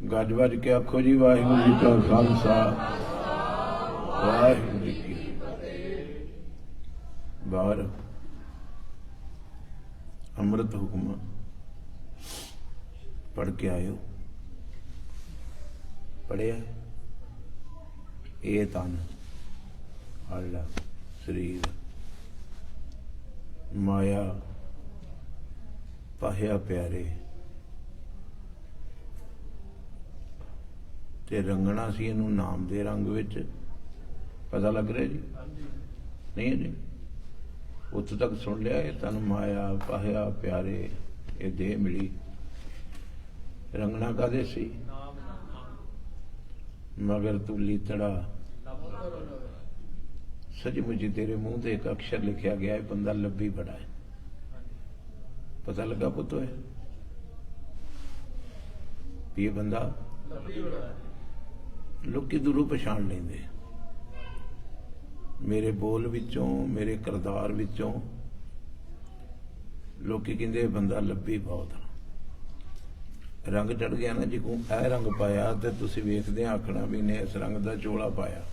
ਗੱਜ ਵੱਜ ਕੇ ਆਖੋ ਜੀ ਵਾਹਿਗੁਰੂ ਜੀ ਕਾ ਖਾਲਸਾ ਵਾਹਿਗੁਰੂ ਜੀ ਕੀ ਫਤਿਹ। ਬਾਹਰ ਅੰਮ੍ਰਿਤ ਹੁਕਮ ਪੜ੍ਹ ਕੇ ਆਇਓ। ਪੜ੍ਹਿਆ ਇਹ ਤਨ ਹੱਲਾ ਸਰੀਰ ਮਾਇਆ ਪਾਹਿਆ ਪਿਆਰੇ ਤੇ ਰੰਗਣਾ ਸੀ ਇਹਨੂੰ ਨਾਮ ਦੇ ਰੰਗ ਵਿੱਚ। ਪਤਾ ਲੱਗ ਰਿਹਾ ਜੀ? ਨਹੀਂ ਜੀ, ਉੱਥੋਂ ਤੱਕ ਸੁਣ ਲਿਆ। ਇਹ ਤਨ ਮਾਇਆ ਪਾਹਿਆ ਪਿਆਰੇ, ਇਹ ਦੇਹ ਮਿਲੀ। ਰੰਗਣਾ ਕਾਹਦੇ ਸੀ? ਮਗਰ ਤੂੰ ਲੀਤੜਾ। सचमुच तेरे मुंह से एक अक्षर लिखा गया है, बंदा लब्बी बड़ा है। पता लगा पुतो है ये बंदा लोग दूरों पछाण लेंदे। मेरे बोल विचों मेरे करदार विचों लोग कहते बंदा लब्बी बहुत। रंग चढ़ गया ना जी को यह रंग पाया तो तुसीं वेखदे आखना भी ने इस रंग का चोला पाया।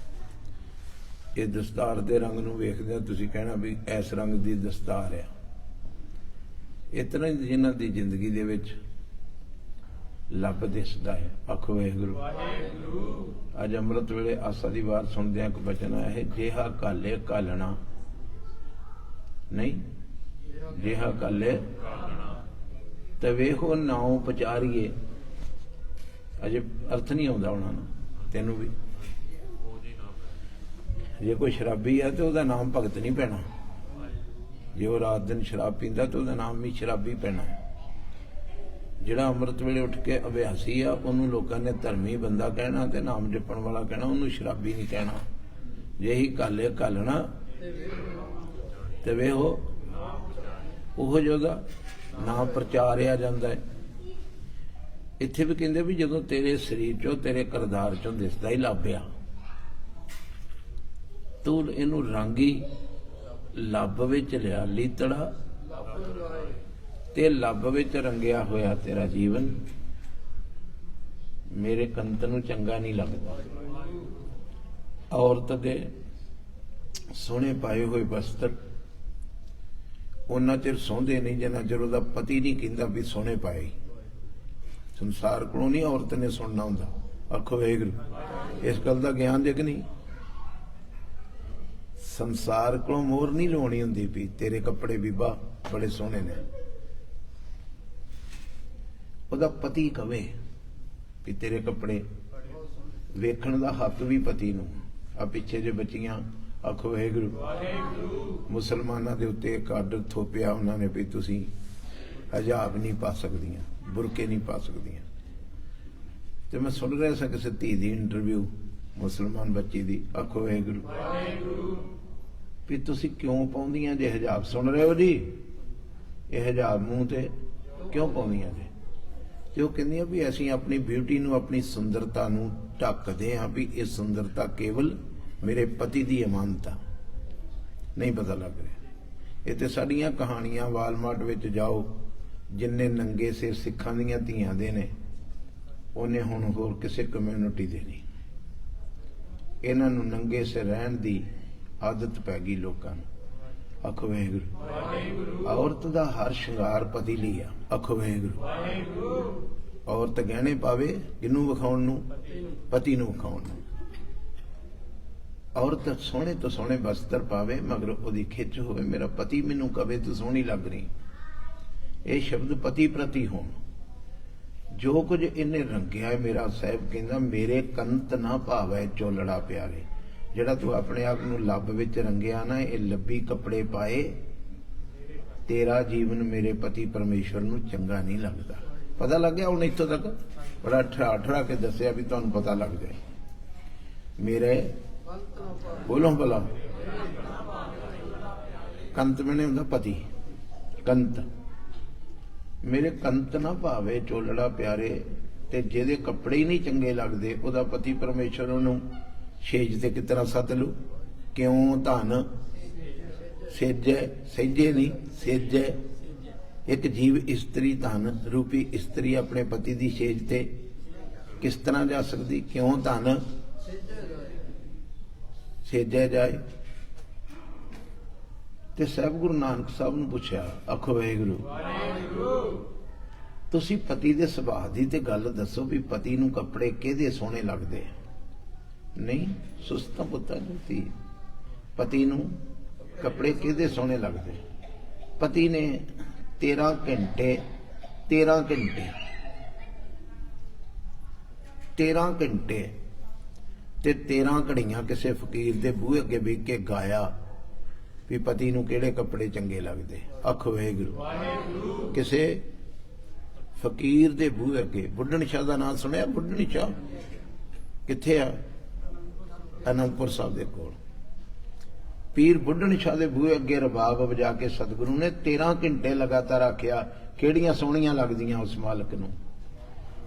ये दस्तार के रंग नूं वेखदे तुसीं कहना भी इस रंग की दस्तार है। इतना जिन्हां दी जिंदगी दे विच लब दिसदा है। आखो वाहिगुरू। अज अमृत वेले आसा दी वार सुनदे एक बचन आया है, जेहा काले कालना नहीं, जेहा काले तवे हो नाव पचारिए। अजे अर्थ नहीं आउंदा होना ना तैनूं भी। जे कोई शराबी है तो उसका नाम भगत नहीं पैना। जे वो रात दिन शराब पींदा तो उसका नाम भी शराबी पैना है। जिहड़ा अमृत वेले उठ के अभ्यासी आ उन्होंने लोगों ने धर्मी बंदा कहना ते नाम जपण वाला कहना, उन्होंने शराबी नहीं कहना। जे ही काले कालना ते वे हो ओह जोदा नाम प्रचारिया जांदा है। इत्थे भी कहंदे भी जदों तेरे शरीर चों तेरे करदार चों दिसदा ही लाभिया तू इनू रंगी लब विच लिया लीतड़ा ते लब विच रंगिया होया तेरा जीवन। मेरे कंत नू चंगा नहीं लगता। औरत दे सोहने पाए हुए वस्त्र उन्ना चिर सोहंदे नहीं जिन्ना चिर उहदा पति नहीं कहंदा भी सोहने पाए। संसार कोलों नहीं औरत ने सुनना हुंदा। आखो वाहिगुरू। इस गल दा ज्ञान दे कि नहीं? संसार को मोहर नहीं लाउणी हुंदी भी तेरे कपड़े बीबा बड़े सोहने ने। उहदा पति कवे भी तेरे कपड़े वेखण दा हक भी पति नूं। आ पिछे जे बच्चियां आखो वाहिगुरू मुसलमानां दे उत्ते एक आर्डर थोपिया उन्होंने भी तुसीं हिजाब नहीं पा सकदियां, बुरके नहीं पा सकदियां। ते मैं सुन रहा सा किसी धी दी इंटरव्यू मुसलमान बच्ची दी। आखो वाहिगुरू भी तुसीं क्यों पाउंदियां जे हिजाब? सुन रहे हो जी? ये हिजाब मूँह ते क्यों पाउंदियां जे? ते ओह कहंदियां भी असीं अपनी ब्यूटी नूं अपनी सुंदरता नूं ढकदे हां भी ये सुंदरता केवल मेरे पति दी अमानत आ। नहीं पता लग रहा। ये तो साड़ियां कहानियां वालमार्ट विच जाओ जिन्ने नंगे सिर सिखां दीयां धीआं दे ने उन्हें हुण होर किसी कम्यूनिटी दे नहीं। इन्हां नूं नंगे सिर रहण दी आदत पै गई लोगों नूं। आखो वाहिगुरू। औरत दा हर श्रृंगार पति लई आ। आखो वाहिगुरू। औरत गहने पावे किनूं विखाउण नूं? पति नूं विखाउण नूं। औरत सोहणे तो सोहणे वस्त्र पावे मगर ओहदी खिच होवे मेरा पति मैनूं कवे तू सोहणी लग रही। ये शब्द पति प्रति होण। जो कुछ इन्हें रंगिया है मेरा साहिब कहंदा मेरे कंत ना भावै चोलड़ा प्यारे। जिहड़ा तू अपने आप नूं लब विच रंगिया ना ये लब्बी कपड़े पाए तेरा जीवन मेरे पति परमेश्वर नूं चंगा नहीं लगता। पता लग गया हुण इत्थों तक? बड़ा ठरा के दसिया भी तुहानूं पता लग जाए। मेरे बोलो भला कंत मैंने हुंदा पति कंत। मेरे कंत ना भावे चोलड़ा प्यारे ते जिहदे कपड़े ही नहीं चंगे लगदे ओहदा पति परमेश्वर नूं छेज ते किस तरह सद लू? क्यों धन सेजे सहेजे नहीं सेजे। एक जीव इस्त्री धन रूपी इस्त्री अपने पति की छेज ते किस तरह जा सकती, क्यों धन सेजे जाए। ते साहब गुरु नानक साहब ने पूछा, आखो वाहिगुरू तुसी पति दे सुभाਅ दी ते गल दसो भी पति नूं कपड़े किहदे सोहणे लगदे। नहीं सुस्ता पुत्ता नहीं, पति नूं कपड़े किहदे सोहणे लगदे। पति ने 13 घंटे 13 घंटे 13 घंटे ते 13 घड़ियां किसी फकीर दे बूहे अगे बेह के गाया भी पति नूं किहड़े कपड़े चंगे लगदे। आखो वाहिगुरू। किसे फकीर दे बूहे अगे, बुढ़न शाह दा नाम सुनिया? बुढ़न शाह किथे आ? आनंदपुर साहब दे कोल। पीर बुढ़न शाह दे बूहे अगे रबाब वजा के सतगुरु ने 13 घंटे लगातार आख्या किहड़ियां सोहणियां लगदियां उस मालक नूं।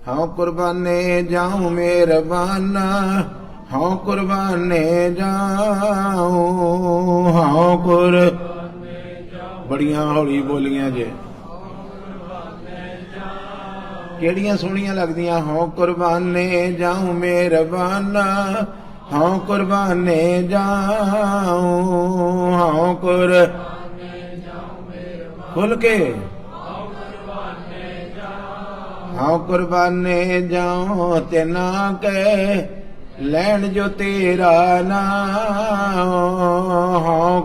हाँ कुर्बाने जाऊं मेहरबाना, हाँ कुर्बाने जाऊं, हाँ बड़ियां हौली बोलियां जे। केड़ियां सोहणियां लगदियां? हाँ कुर्बाने जाऊं मेहरबाना, हाँ कुर्बाने जाऊं, हाँ खुल के हाँ कुर्बाने जाऊं तेना के लैन जो तेरा नाम। हाँ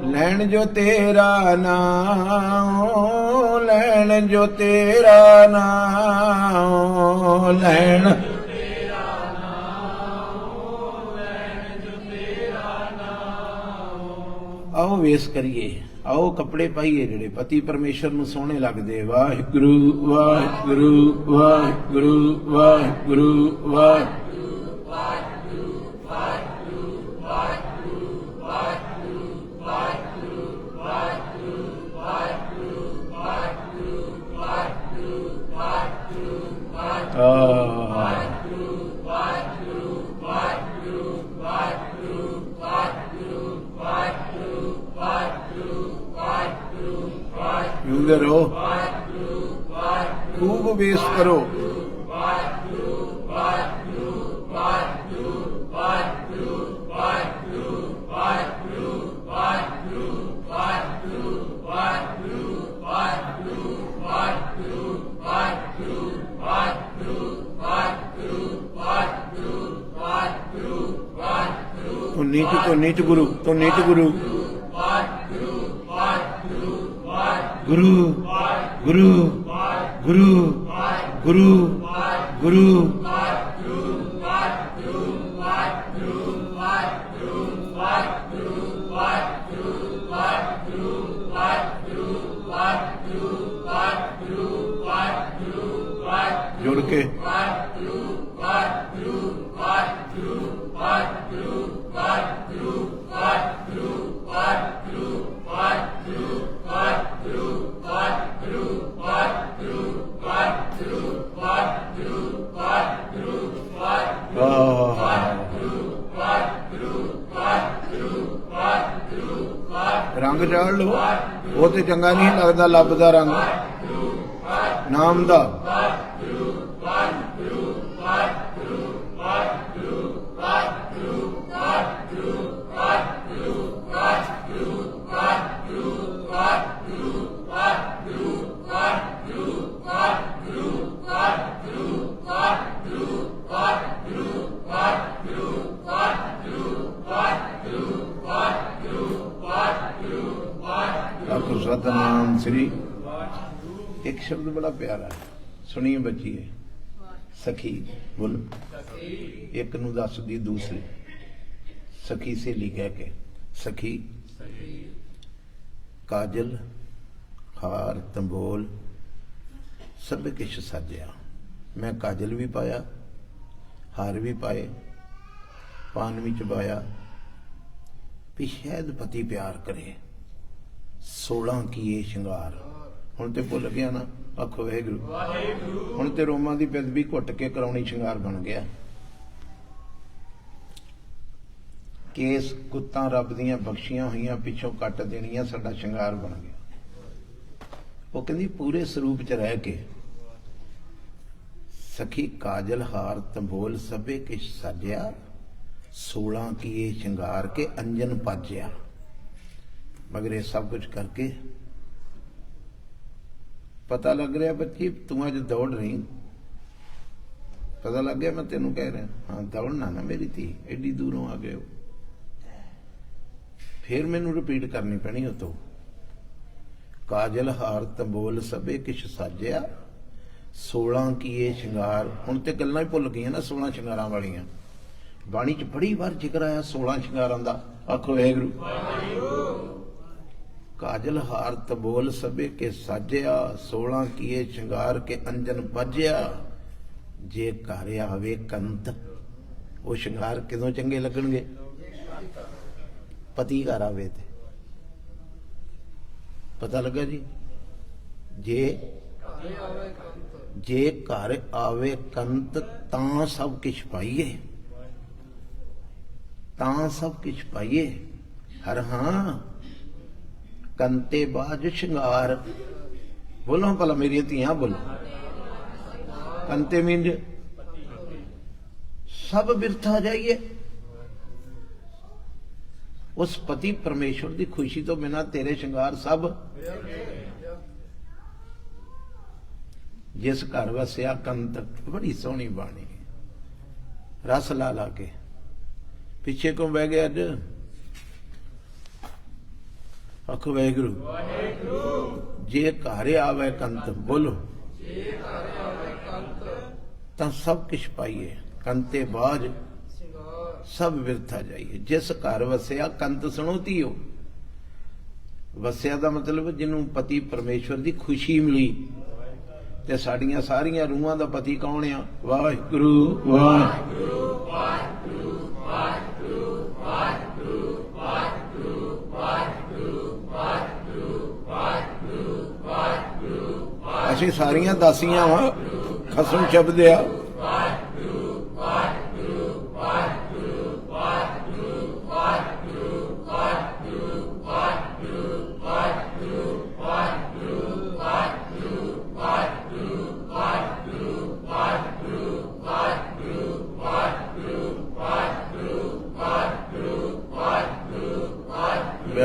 लैन जो तेरा नाम, लैन जो तेरा नाम, लैन आओ वेस करिए, आओ कपड़े पाइए जिहड़े पति परमेश्वर नूं सोहणे लगदे। वाहिगुरू वाहिगुरू वाहिगुरू वाहिगुरू वाहिगुरू। रहो खूब वेस करो। तो नीच गुरु, तो नीच गुरु गुरु गुरु गुरु गुरु गुरु जोड़ के रंग चाड़ लो, वो तो चंगा नहीं लगता लभदा रंग नाम दा। सतनाम श्री। एक शब्द बड़ा प्यारा है, सुनिए बच्चिए। सखी बोल, एक नू दस दी दूसरी सखी सहेली कह के। सखी काजल हार तंबोल सब किश सजया, मैं काजल भी पाया, हार भी पाए, पान भी चबाया, भी शायद पति प्यार करे। 16 किए श्रृंगार, हुण ते भुल गया ना। आखो वाहिगुरू। हुण ते रोमां दी बेदबी घुट के कराउणी श्रृंगार बन गया। केस कुत्तां रब दियां बख्शियां होईयां पिछों कट देणियां साडा श्रृंगार बन गया। ਉਹ ਕਹਿੰਦੀ ਪੂਰੇ ਸਰੂਪ ਚ ਰਹਿ ਕੇ ਸਖੀ ਕਾਜਲ ਹਾਰ ਤੰਬੋਲ ਸਭੇ ਕਿਛ ਸਾਜਿਆ 16 ਕੀਏ ਸ਼ਿੰਗਾਰ ਕੇ ਅੰਜਨ ਪਾਜਿਆ। ਮਗਰ ਇਹ ਸਭ ਕੁਝ ਕਰਕੇ ਪਤਾ ਲੱਗ ਰਿਹਾ ਬੱਚੀ ਤੂੰ ਅੱਜ ਦੌੜ ਰਹੀ, ਪਤਾ ਲੱਗ ਗਿਆ ਮੈਂ ਤੈਨੂੰ ਕਹਿ ਰਿਹਾ ਹਾਂ ਦੌੜਨਾ ਨਾ ਮੇਰੀ ਧੀ, ਐਡੀ ਦੂਰੋਂ ਆ ਗਏ ਹੋ। ਫਿਰ ਮੈਨੂੰ ਰਿਪੀਟ ਕਰਨੀ ਪੈਣੀ ਉਹ ਤੋਂ ਕਾਜਲ ਹਾਰ ਤੰਬੋਲ ਸਭੇ ਕਿਛ ਸਾਜਿਆ 16 ਕੀਏ ਸ਼ਿੰਗਾਰ। ਹੁਣ ਤੇ ਗੱਲਾਂ ਹੀ ਭੁੱਲ ਗਈਆਂ ਨਾ 16 ਸ਼ਿੰਗਾਰਾਂ ਵਾਲੀਆਂ। ਬਾਣੀ ਚ ਬੜੀ ਵਾਰ ਜ਼ਿਕਰ ਆਇਆ 16 ਸ਼ਿੰਗਾਰਾਂ ਦਾ। ਆਖੋ ਵਾਹਿਗੁਰੂ। ਕਾਜਲ ਹਾਰ ਤੰਬੋਲ ਸਭੇ ਕੇ ਸਾਜਿਆ 16 ਕੀਏ ਸ਼ਿੰਗਾਰ ਕੇ ਅੰਜਨ ਬਾਜਿਆ। ਜੇ ਘਰ ਆਵੇ ਕੰਤ ਉਹ ਸ਼ਿੰਗਾਰ ਕਿਦੋਂ ਚੰਗੇ ਲੱਗਣਗੇ? ਪਤੀ ਘਰ ਆਵੇ ਤੇ ਪਤਾ ਲੱਗਾ ਜੀ। ਜੇ ਘਰ ਆਵੇ ਕੰਤ ਤਾਂ ਸਭ ਕੁਛ ਪਾਈਏ, ਤਾਂ ਸਭ ਕੁਛ ਪਾਈਏ। ਹਰ ਹਾਂ ਕੰਤੇ ਬਾਜ ਸ਼ਿੰਗਾਰ। ਬੋਲੋ ਭਲਾ ਮੇਰੀਆਂ ਧੀਆਂ ਬੋਲੋ। ਕੰਤੇ ਮੀਨਜ ਸਭ ਬਿਰਥਾ ਜਾਈਏ। उस पति परमेश्वर की खुशी तो बिना तेरे श्रृंगार सब। जिस घर वसिया कंत, बड़ी सोहनी बाणी रस ला ला के पिछे को बह गया अज। आखो वाहिगुरू। जे घर आवे कंत बोलो तो सब कुछ पाइए। कंते बाज सब बिरथा जाइए। जिस घर वसिया कंत सुनो धीओ। वसिया का मतलब जिन्हों पति परमेश्वर की खुशी मिली। ते साड़ियां सारियां रूहां दा पति कौन आ? वाहिगुरू वाहिगुरू वाहिगुरू वाहिगुरू वाहिगुरू वाहिगुरू वाहिगुरू वाहिगुरू वाहिगुरू। असीं सारियां दासियां वा खसम शब्द आ।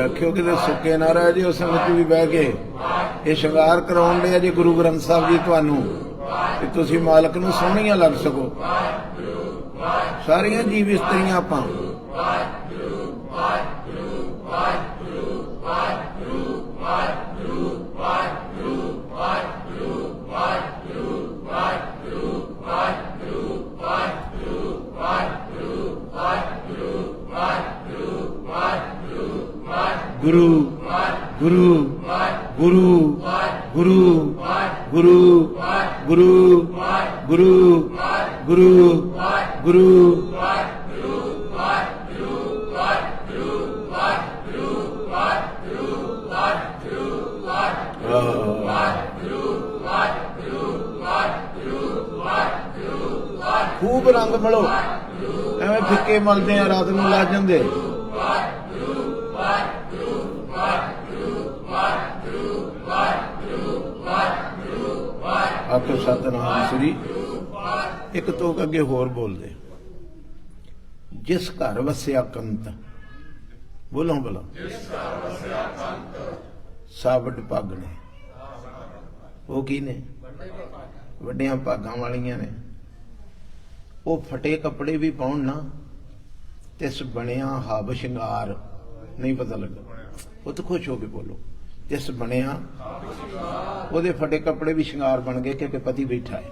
आखियो कि सुके ना रह जे संगत भी बह के ये श्रृंगार कराउण दे जे गुरु ग्रंथ साहब जी तुहानू कि तुसीं मालक नूं सोहणियां लग सको। सारियां जीव इस्त्रियां आपां गुरु गुरु गुरु गुरु गुरु गुरु गुरु गुरु गुरु खूब रंग मलो एवें फिक्के मलदे आ रात नूं ला जांदे। आखो सतनाम श्री। एक तो अगे होर बोल दे। जिस घर वसिया कंत बोलो बोलो सावड भागने वो की ने वड्डियां भागां वालियां ने। वो फटे कपड़े भी पाउण ना तिस बनिया हब शिंगार नहीं पता लगा। वो तो खुश हो के बोलो जिस बनिया ਉਹਦੇ फटे कपड़े भी शिंगार बन गए क्योंकि पति बैठा है।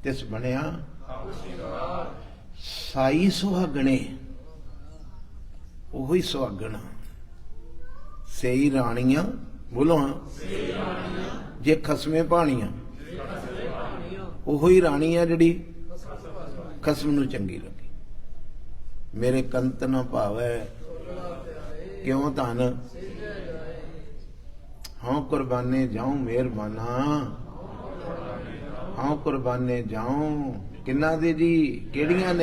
तिस बनिया साई सुहागणे ओही सुहागण सेई राणियां बोलो हाँ जे खसमे भाणियां ओही राणी है जिहड़ी खसम नूं चंगी लगी। मेरे कंत ना भावै क्यों धन हाँ कुर्बाने जाऊं मेहरबाना हाँ कुर्बाने जाऊं। किन्ना दे जी केड़ियां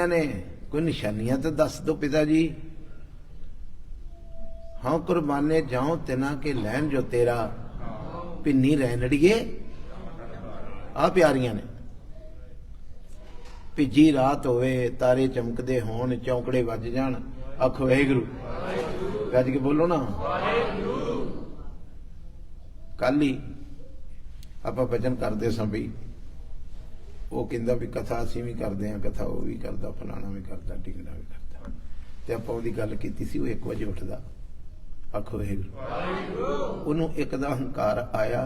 ने कोई निशानियां तो दस दो पिता जी। हाँ कुर्बाने जाऊं तिना के लैन जो तेरा भिन्नी रैनड़िए आ प्यारियां ने। भिजी रात होवे तारे चमकदे होण चौंकड़े वज जाण आखो वाहिगुरू गज के बोलो ना। कल ही आपां भजन करदे सां बई वो कहंदा भी कथा असीं भी करदे हां, कथा वो भी करदा, फलाना भी करदा, ढिंगड़ा भी करदा। ते आपां ओहदी गल कीती सी, वो 1 वजे उठदा आखो वाहिगुरू। उहनूं एक दा हंकार आया,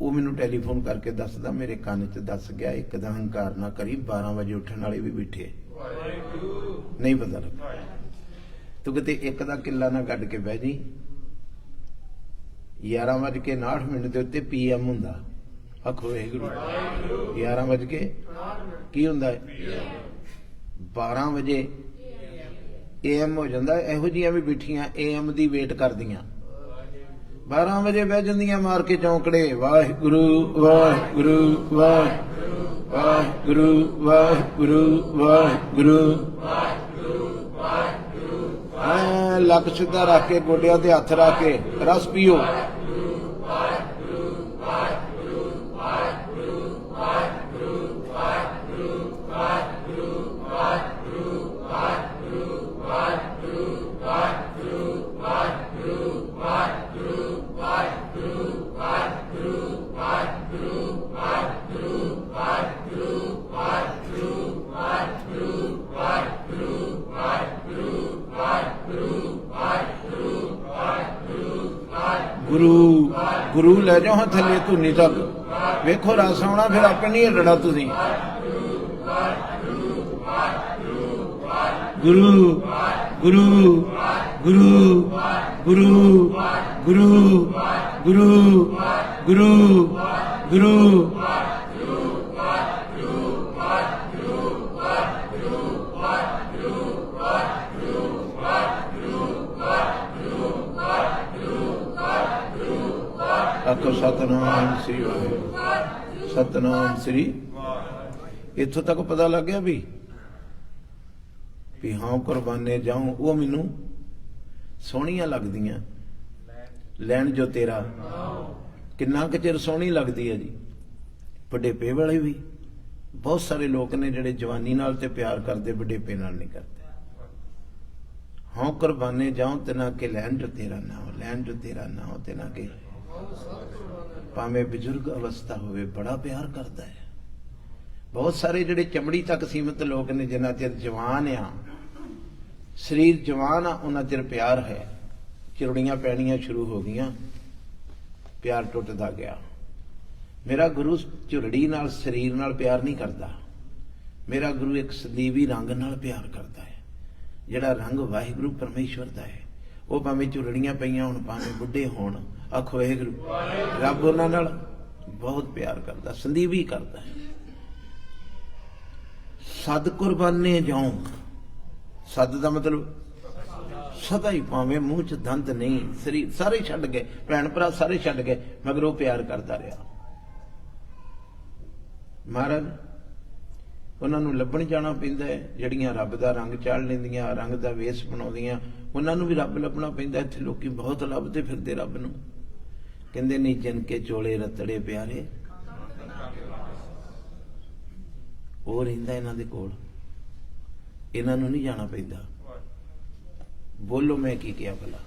वो मैनूं टैलीफोन करके दसदा मेरे कान च दस गया एक दा हंकार ना करी, 12 वजे उठण वाले भी बैठे नहीं पता लगा। तू किते एक दा किला ना कढ के बह जी। 11:59 के उत्ते PM हुंदा आखो वाहिगुरू। 11 की हुंदा है 12 वजे AM हो जांदा। इहो जिहियां भी बैठियां AM दी वेट करदियां 12 वजे बह जांदियां मार के चौंकड़े वाहिगुरू वाहिगुरू वाहिगुरू वाहिगुरू वाहिगुरू वाहिगुरू। लक सीधा रख के गोडियां ते हथ रख के रस पीओ। गुरु गुरु लै जाओ हाँ थले धुनी तक वेखो रस आना, फिर आपे नहीं हिलना तुसीं। गुरु गुरु गुरु गुरु गुरु गुरु गुरु गुरु आखो सतनाम श्री वाहिगुरू सतनाम श्री। इत्थों तक पता लग गया भी हाँ कुर्बाने जाऊं वो मैनू सोहणियां लगदियां लैन जो तेरा। किन्ना क चिर सोहनी लगदी है जी। वडेपे वाले भी बहुत सारे लोग ने जिहड़े जवानी नाल ते प्यार करते, वडेपे नाल नहीं करते। हाँ कुर्बाने जाऊं तिना के लैन जो तेरा नाम, लैन जो तेरा नाम तिना के। भावें बजुर्ग अवस्था होवे बड़ा प्यार करता है। बहुत सारे जिहड़े चमड़ी तक सीमित लोग ने जिन्ना चिर जवान आ, शरीर जवान आ, उन्ना चिर प्यार है। चिरुड़ियां पैणियां शुरू हो गईयां, प्यार टुटदा गया। मेरा गुरु झुरड़ी नाल शरीर नाल प्यार नहीं करता। मेरा गुरु एक सदीवी रंग नाल प्यार करता है, जिहड़ा रंग वाहिगुरू परमेश्वर दा है। वो भावें झुरड़ियां पईयां होण, भावें बुढ़े होण, आखो वाहिगुरू। रब उन्हां नाल बहुत प्यार करता, संदीवी करता है। सद कुर्बाने जाऊं, सद दा मतलब सदा ही, भावें मूँह च दंत नहीं, शरीर सारे छड्ड गए, भैण भरा सारे छड्ड गए, मगर वो प्यार करता रहा। महाराज उन्होंने लभण जाना पैंदा है। जड़ियां रब दा रंग चाड़ लैंदियां, रंग दा वेस बनाउंदियां, उन्होंने भी रब लभना पैंदा। इत्थे लोकी बहुत लभदे फिरदे रब नूं। कहंदे नहीं जिनके चोले रतड़े प्यारे वो रहिंदा इन्हां दे कोल, इन्हां नूं नहीं जाना पैंदा। बोलो मैं की किया भला,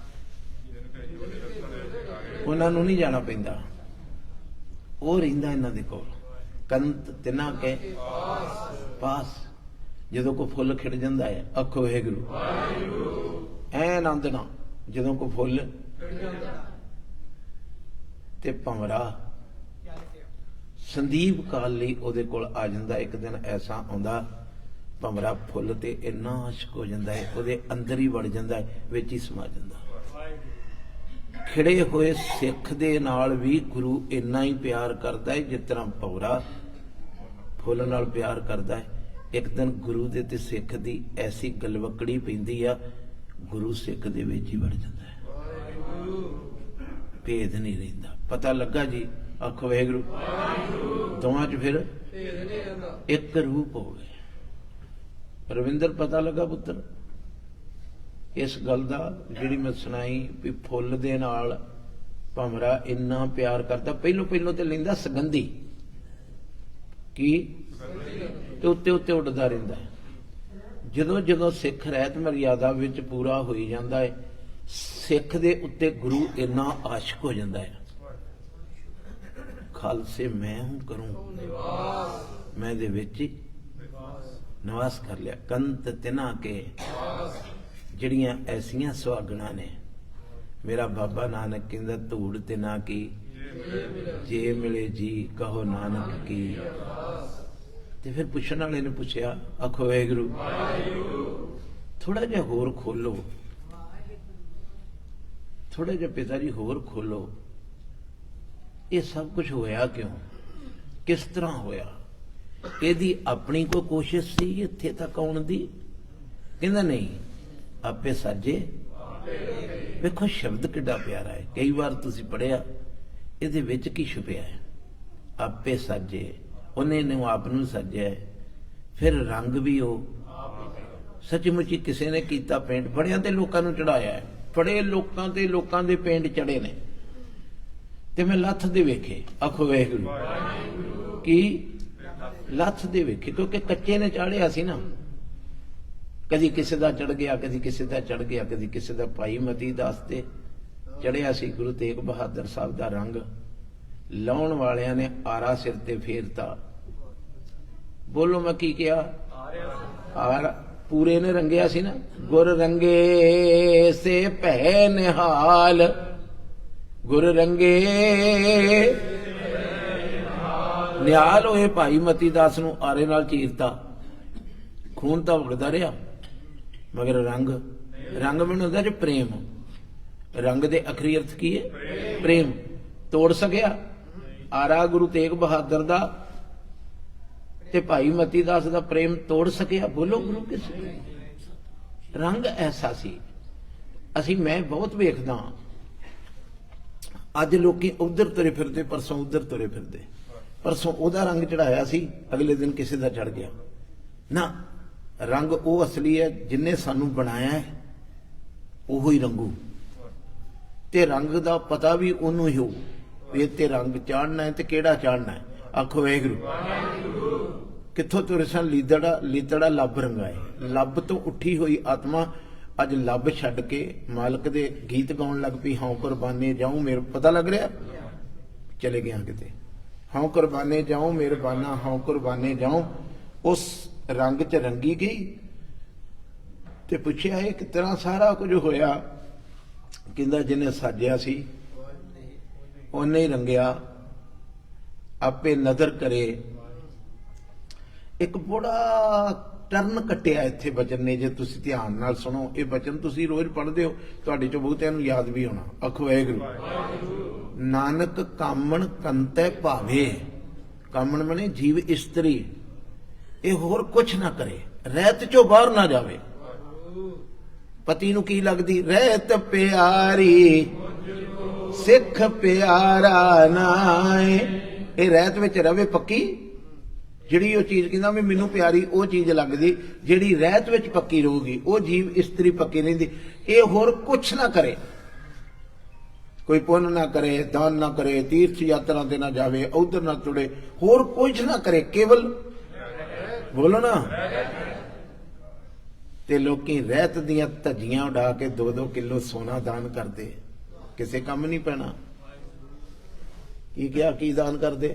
उन्हां नूं नहीं जाना पैंदा, वो रहिंदा इन्हां दे कोल। कंत तिना के पास जदों को फुल खिड़ जांदा है, आखो वाहिगुरू ऐ आनंद ना। जदों को फुल ते भंवरा संदीप काल लई ओहदे कोल आ जांदा। एक दिन ऐसा आउंदा भंवरा फुल ते इन्ना आशिक हो जांदा है, ओहदे अंदर ही वड़ जांदा है, विच ही समा जांदा। खिड़े होए सिख दे नाल भी गुरु इन्ना ही प्यार करता है जिस तरह भंवरा फुल नाल प्यार करता है। एक दिन गुरु दे ते सिख दी ऐसी गलवकड़ी पैंदी आ, गुरु सिख दे विच ही वड़ जांदा है, भेद नहीं रहिंदा। पता लगा जी, आखो वाहिगुरू। दोवां च फिर एक रूप हो गए। रविंदर पता लगा पुत्र, इस गल दा जिहड़ी मैं सुनाई भी फुੱਲ दे नाल भंवरा इन्ना प्यार करता, पहलों पहलों तो लैंदा सगंधी की ते उत्ते उत्ते उड़दा रहिंदा है। जदों जदों सिख रहत मर्यादा विच पूरा होई जांदा है, सिख दे उत्ते गुरु इन्ना आशिक हो जांदा है। खालसे मैं हूं करूं मैं दे विच निवास कर लिया। कंत तिना के जड़ियां ऐसियां सुहागणा ने, मेरा बाबा नानक कहंदा धूड़ तिना की जे मिले जी कहो नानक की। ते फिर पुछण वाले ने पुछया, आखो वाहिगुरू थोड़ा जिहा होर खोलो, थोड़ा जिहा पिता जी होर खोलो, ये सब कुछ होया क्यों, किस तरह होया, ਇਹਦੀ अपनी कोई कोशिश सी इत्थे तक आउण दी? कहंदा नहीं, आपे साजे। वेखो शब्द किड्डा प्यारा है, कई बार तुसीं पढ़िया इहदे विच की छुपिया है। आपे साजे, उन्हें ने आप नूं साजिया है, फिर रंग भी हो सचमुची किसी ने कीता पेंट, बड़ियां ते लोकां नूं चढ़ाया है, बड़े लोकां दे पेंट चढ़े ने, ते मैं लथ दे वेखे। आखो वाहिगुरू की लथ दे वेखे, क्योंकि कच्चे ने चाढ़िया सी ना, कदी किसी दा चढ़ गया, कदी किसी दा चढ़ गया, कदी किसी दा भाई मती दास ते चढ़िया सी। गुरु तेग बहादुर साहब दा रंग लाउण वालियां ने आरा सिर ते फेरता। बोलो मैं की किया? आरा पूरे ने रंगिया सी ना, गुर रंगे से भै निहाल, गुर रंगे निहाल होए। भाई मती दास नूं आरे नाल चीरता, खून तां वगदा रहा, मगर रंग मैनूं हुंदा जे प्रेम। रंग दे अखरी अर्थ की है? प्रेम। तोड़ सकिया आरा गुरु तेग बहादुर दा ते भाई मती दास दा प्रेम तोड़ सकिया? बोलो गुरु किस रंग ऐसा सी। असीं मैं बहुत वेखदा अज लोकी उधर तुरे फिरदे, परसों उधर तुरे फिरदे, परसों ओदा रंग चढ़ाया सी, अगले दिन किसी दा चढ़ गया ना। रंग वो असली है जिन्हें सानू बनाया है, ओहो ही रंगू। ते रंग दा पता भी ओनू ही हो भी ते रंग चाढ़ना है ते केड़ा चाढ़ना है। आखो वाहिगुरू कित्थों तुरे सन लीतड़ा लब रंगाए। लब तो उठी हुई आत्मा अज लब छड्ड के मालक दे गीत गाउण लग पई। हाँ कुरबाने जाऊं मेरे, पता लग रहा चले गया किते। हाँ कुरबाने जाऊं मेहरबाना, हाँ कुरबाने जाऊं। उस रंग च रंगी गई ते पुछया ये किस तरह सारा कुछ होया? कहंदा जिन्हें साजिया सी उन्हें ही रंगिया, आपे नदर करे। एक बड़ा टर्न कट्टिया इत्थे बचन ने, जे तुसीं ध्यान नाल सुनो। ये बचन तुसीं रोज पढ़दे हो, तुहाडे चों बहुतिआं नूं याद भी होना। आखो वाहिगुरू नानक कामण कंतै भावे। कामण मने जीव इस्त्री, ये होर कुछ ना करे, रहत चो बाहर ना जावे। पति नूं की लगदी? रहत प्यारी सिख प्यारा नाए। ये रहत विच रवे पक्की, जिहड़ी वो चीज कहंदा भी मैनूं प्यारी, वो चीज लगदी। जिहड़ी रहत विच पक्की रहूगी वो जीव इस्त्री पक्की रहिंदी। ये होर कुछ ना करे, कोई पुण्य ना करे, दान ना करे, तीर्थ यात्रा ते ना जावे, उधर ना तुड़े, होर कुछ ना करे, केवल बोलो ना। ते लोकी रहत दियां धज्जियां उड़ा के 2-2 किलो सोना दान करदे, किसे काम नहीं पैना। की क्या की दान करदे?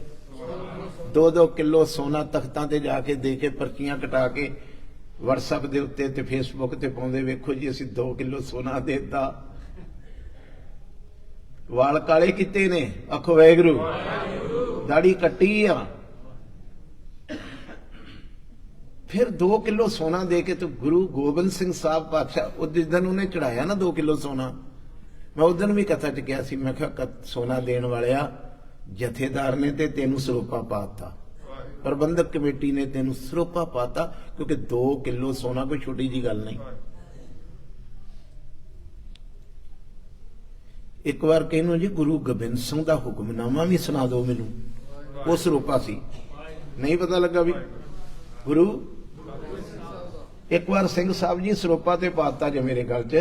2-2 किलो सोना तख्तां ते जाके दे के पर्चियां कटा के WhatsApp दे उत्ते ते Facebook ते पाउंदे, वेखो जी असीं 2 किलो सोना देता। वाल काले किते ने? आखो वाहिगुरू दाढ़ी कट्टी आ। फिर 2 किलो सोना दे के तो गुरु गोबिंद सिंह साहब पातशाह जिस दिन उन्हें चढ़ाया ना 2 किलो सोना, मैं उस दिन भी कथा च गया सी। मैं कहा सोना देने वालिया जथेदार ने ते तेनू सरोपा पाता, प्रबंधक कमेटी ने तेनू सरोपा पाता, क्योंकि 2 किलो सोना कोई छोटी जी गल नहीं। एक बार कहनो जी गुरु गोबिंद सिंह का हुक्मनामा भी सुना दो मैनू, उस सरोपा सी, नहीं पता लगा भी गुरु ਇੱਕ ਵਾਰ ਸਿੰਘ ਸਾਹਿਬ ਜੀ ਸਰੋਪਾ ਤੇ ਪਾਤਾ ਜੇ ਮੇਰੇ ਗੱਲ 'ਚ,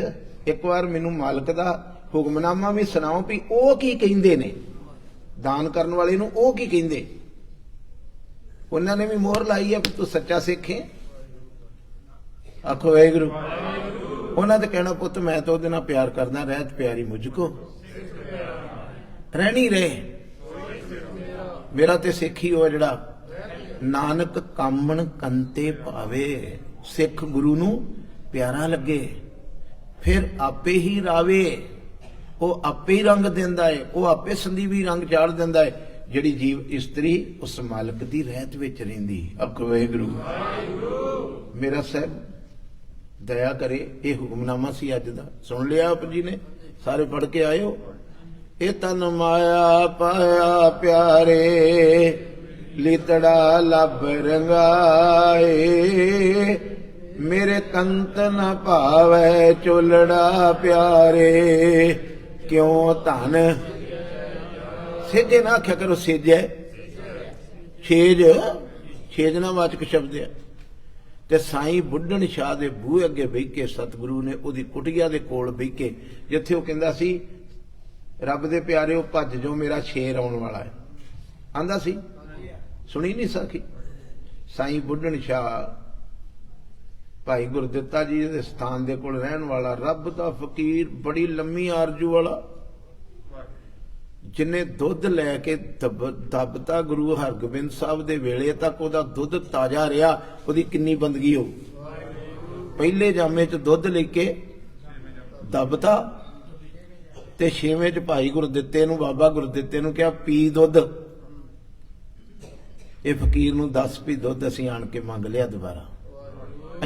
ਇੱਕ ਵਾਰ ਮੈਨੂੰ ਮਾਲਕ ਦਾ ਹੁਕਮਨਾਮਾ ਵੀ ਸੁਣਾਓ ਵੀ ਉਹ ਕੀ ਕਹਿੰਦੇ ਨੇ, ਦਾਨ ਕਰਨ ਵਾਲੇ ਨੂੰ ਉਹ ਕੀ ਕਹਿੰਦੇ। ਉਹਨਾਂ ਨੇ ਵੀ ਮੋਹਰ ਲਾਈ ਆ ਵੀ ਤੂੰ ਸੱਚਾ ਸਿੱਖ ਹੈ। ਆਖੋ ਵਾਹਿਗੁਰੂ। ਉਹਨਾਂ ਤੇ ਕਹਿਣਾ ਪੁੱਤ ਮੈਂ ਤਾਂ ਉਹਦੇ ਨਾਲ ਪਿਆਰ ਕਰਦਾ, ਰਹਿਤ ਪਿਆਰੀ ਮੁਝ ਕੋ ਰਹਿਣੀ ਰਹੇ। ਮੇਰਾ ਤੇ ਸਿੱਖ ਹੀ ਉਹ ਜਿਹੜਾ ਨਾਨਕ ਕਾਮਣ ਕੰਤੇ ਭਾਵੇ, ਸਿੱਖ ਗੁਰੂ ਨੂੰ ਪਿਆਰਾ ਲੱਗੇ ਫਿਰ ਆਪੇ ਹੀ ਰਾਵੇ। ਉਹ ਆਪੇ ਹੀ ਰੰਗ ਦਿੰਦਾ ਹੈ, ਉਹ ਆਪੇ ਸੰਦੀਵੀ ਰੰਗ ਚਾੜ ਦਿੰਦਾ ਹੈ। ਜਿਹੜੀ ਜੀਵ ਇਸਤਰੀ ਉਸ ਮਾਲਕ ਦੀ ਰਹਿਤ ਵਿੱਚ ਰਹਿੰਦੀ। ਆਖੋ ਵਾਹਿਗੁਰੂ। ਮੇਰਾ ਸਾਹਿਬ ਦਇਆ ਕਰੇ, ਇਹ ਹੁਕਮਨਾਮਾ ਸੀ ਅੱਜ ਦਾ, ਸੁਣ ਲਿਆ ਆਪ ਜੀ ਨੇ, ਸਾਰੇ ਪੜ੍ਹ ਕੇ ਆਇਓ। ਇਹ ਤਨ ਮਾਇਆ ਪਾਇਆ ਪਿਆਰੇ, ਲੀਤੜਾ ਲੱਭ ਰੰਗਾਏ, ਮੇਰੇ ਕੰਤ ਨ ਭਾਵੈ ਚੋਲੜਾ ਪਿਆਰੇ, ਕਿਉਂ ਧਨ ਸੇਜੇ ਨਾ ਆਖਿਆ ਕਰੋ, ਸੇਜੈ ਛੇਜ, ਛੇਜਨਾ ਵਾਚਕ ਸ਼ਬਦ ਹੈ। ਤੇ ਸਾਈਂ ਬੁੱਢਣ ਸ਼ਾਹ ਦੇ ਬੂਹੇ ਅੱਗੇ ਬਹਿ ਕੇ ਸਤਿਗੁਰੂ ਨੇ ਉਹਦੀ ਕੁਟੀਆ ਦੇ ਕੋਲ ਬਹਿ ਕੇ, ਜਿੱਥੇ ਉਹ ਕਹਿੰਦਾ ਸੀ ਰੱਬ ਦੇ ਪਿਆਰਿਓ ਭੱਜ ਜੋ ਮੇਰਾ ਸ਼ੇਰ ਆਉਣ ਵਾਲਾ ਹੈ, ਆਂਦਾ ਸੀ, ਸੁਣੀ ਨਹੀਂ ਸਾਖੀ। ਸਾਈਂ ਬੁੱਢਣ ਸ਼ਾਹ ਭਾਈ ਗੁਰਦਿੱਤਾ ਜੀ ਦੇ ਸਥਾਨ ਦੇ ਕੋਲ ਰਹਿਣ ਵਾਲਾ, ਰੱਬ ਦਾ ਫਕੀਰ, ਬੜੀ ਲੰਮੀ ਆਰਜੂ ਵਾਲਾ, ਜਿਨੇ ਦੁੱਧ ਲੈ ਕੇ ਦੱਬਤਾ ਗੁਰੂ ਹਰਗੋਬਿੰਦ ਸਾਹਿਬ ਦੇ ਵੇਲੇ ਤੱਕ ਉਹਦਾ ਦੁੱਧ ਤਾਜ਼ਾ ਰਿਹਾ। ਉਹਦੀ ਕਿੰਨੀ ਬੰਦਗੀ ਹੋ। ਪਹਿਲੇ ਜਾਮੇ 'ਚ ਦੁੱਧ ਲੈ ਕੇ ਦੱਬਤਾ ਤੇ 6ਵੇਂ 'ਚ ਭਾਈ ਗੁਰਦਿੱਤੇ ਨੂੰ, ਬਾਬਾ ਗੁਰਦਿੱਤੇ ਨੂੰ ਕਿਹਾ ਪੀ ਦੁੱਧ। ਇਹ ਫਕੀਰ ਨੂੰ ਦੱਸ ਵੀ ਦੁੱਧ ਅਸੀਂ ਆਣ ਕੇ ਮੰਗ ਲਿਆ ਦੁਬਾਰਾ।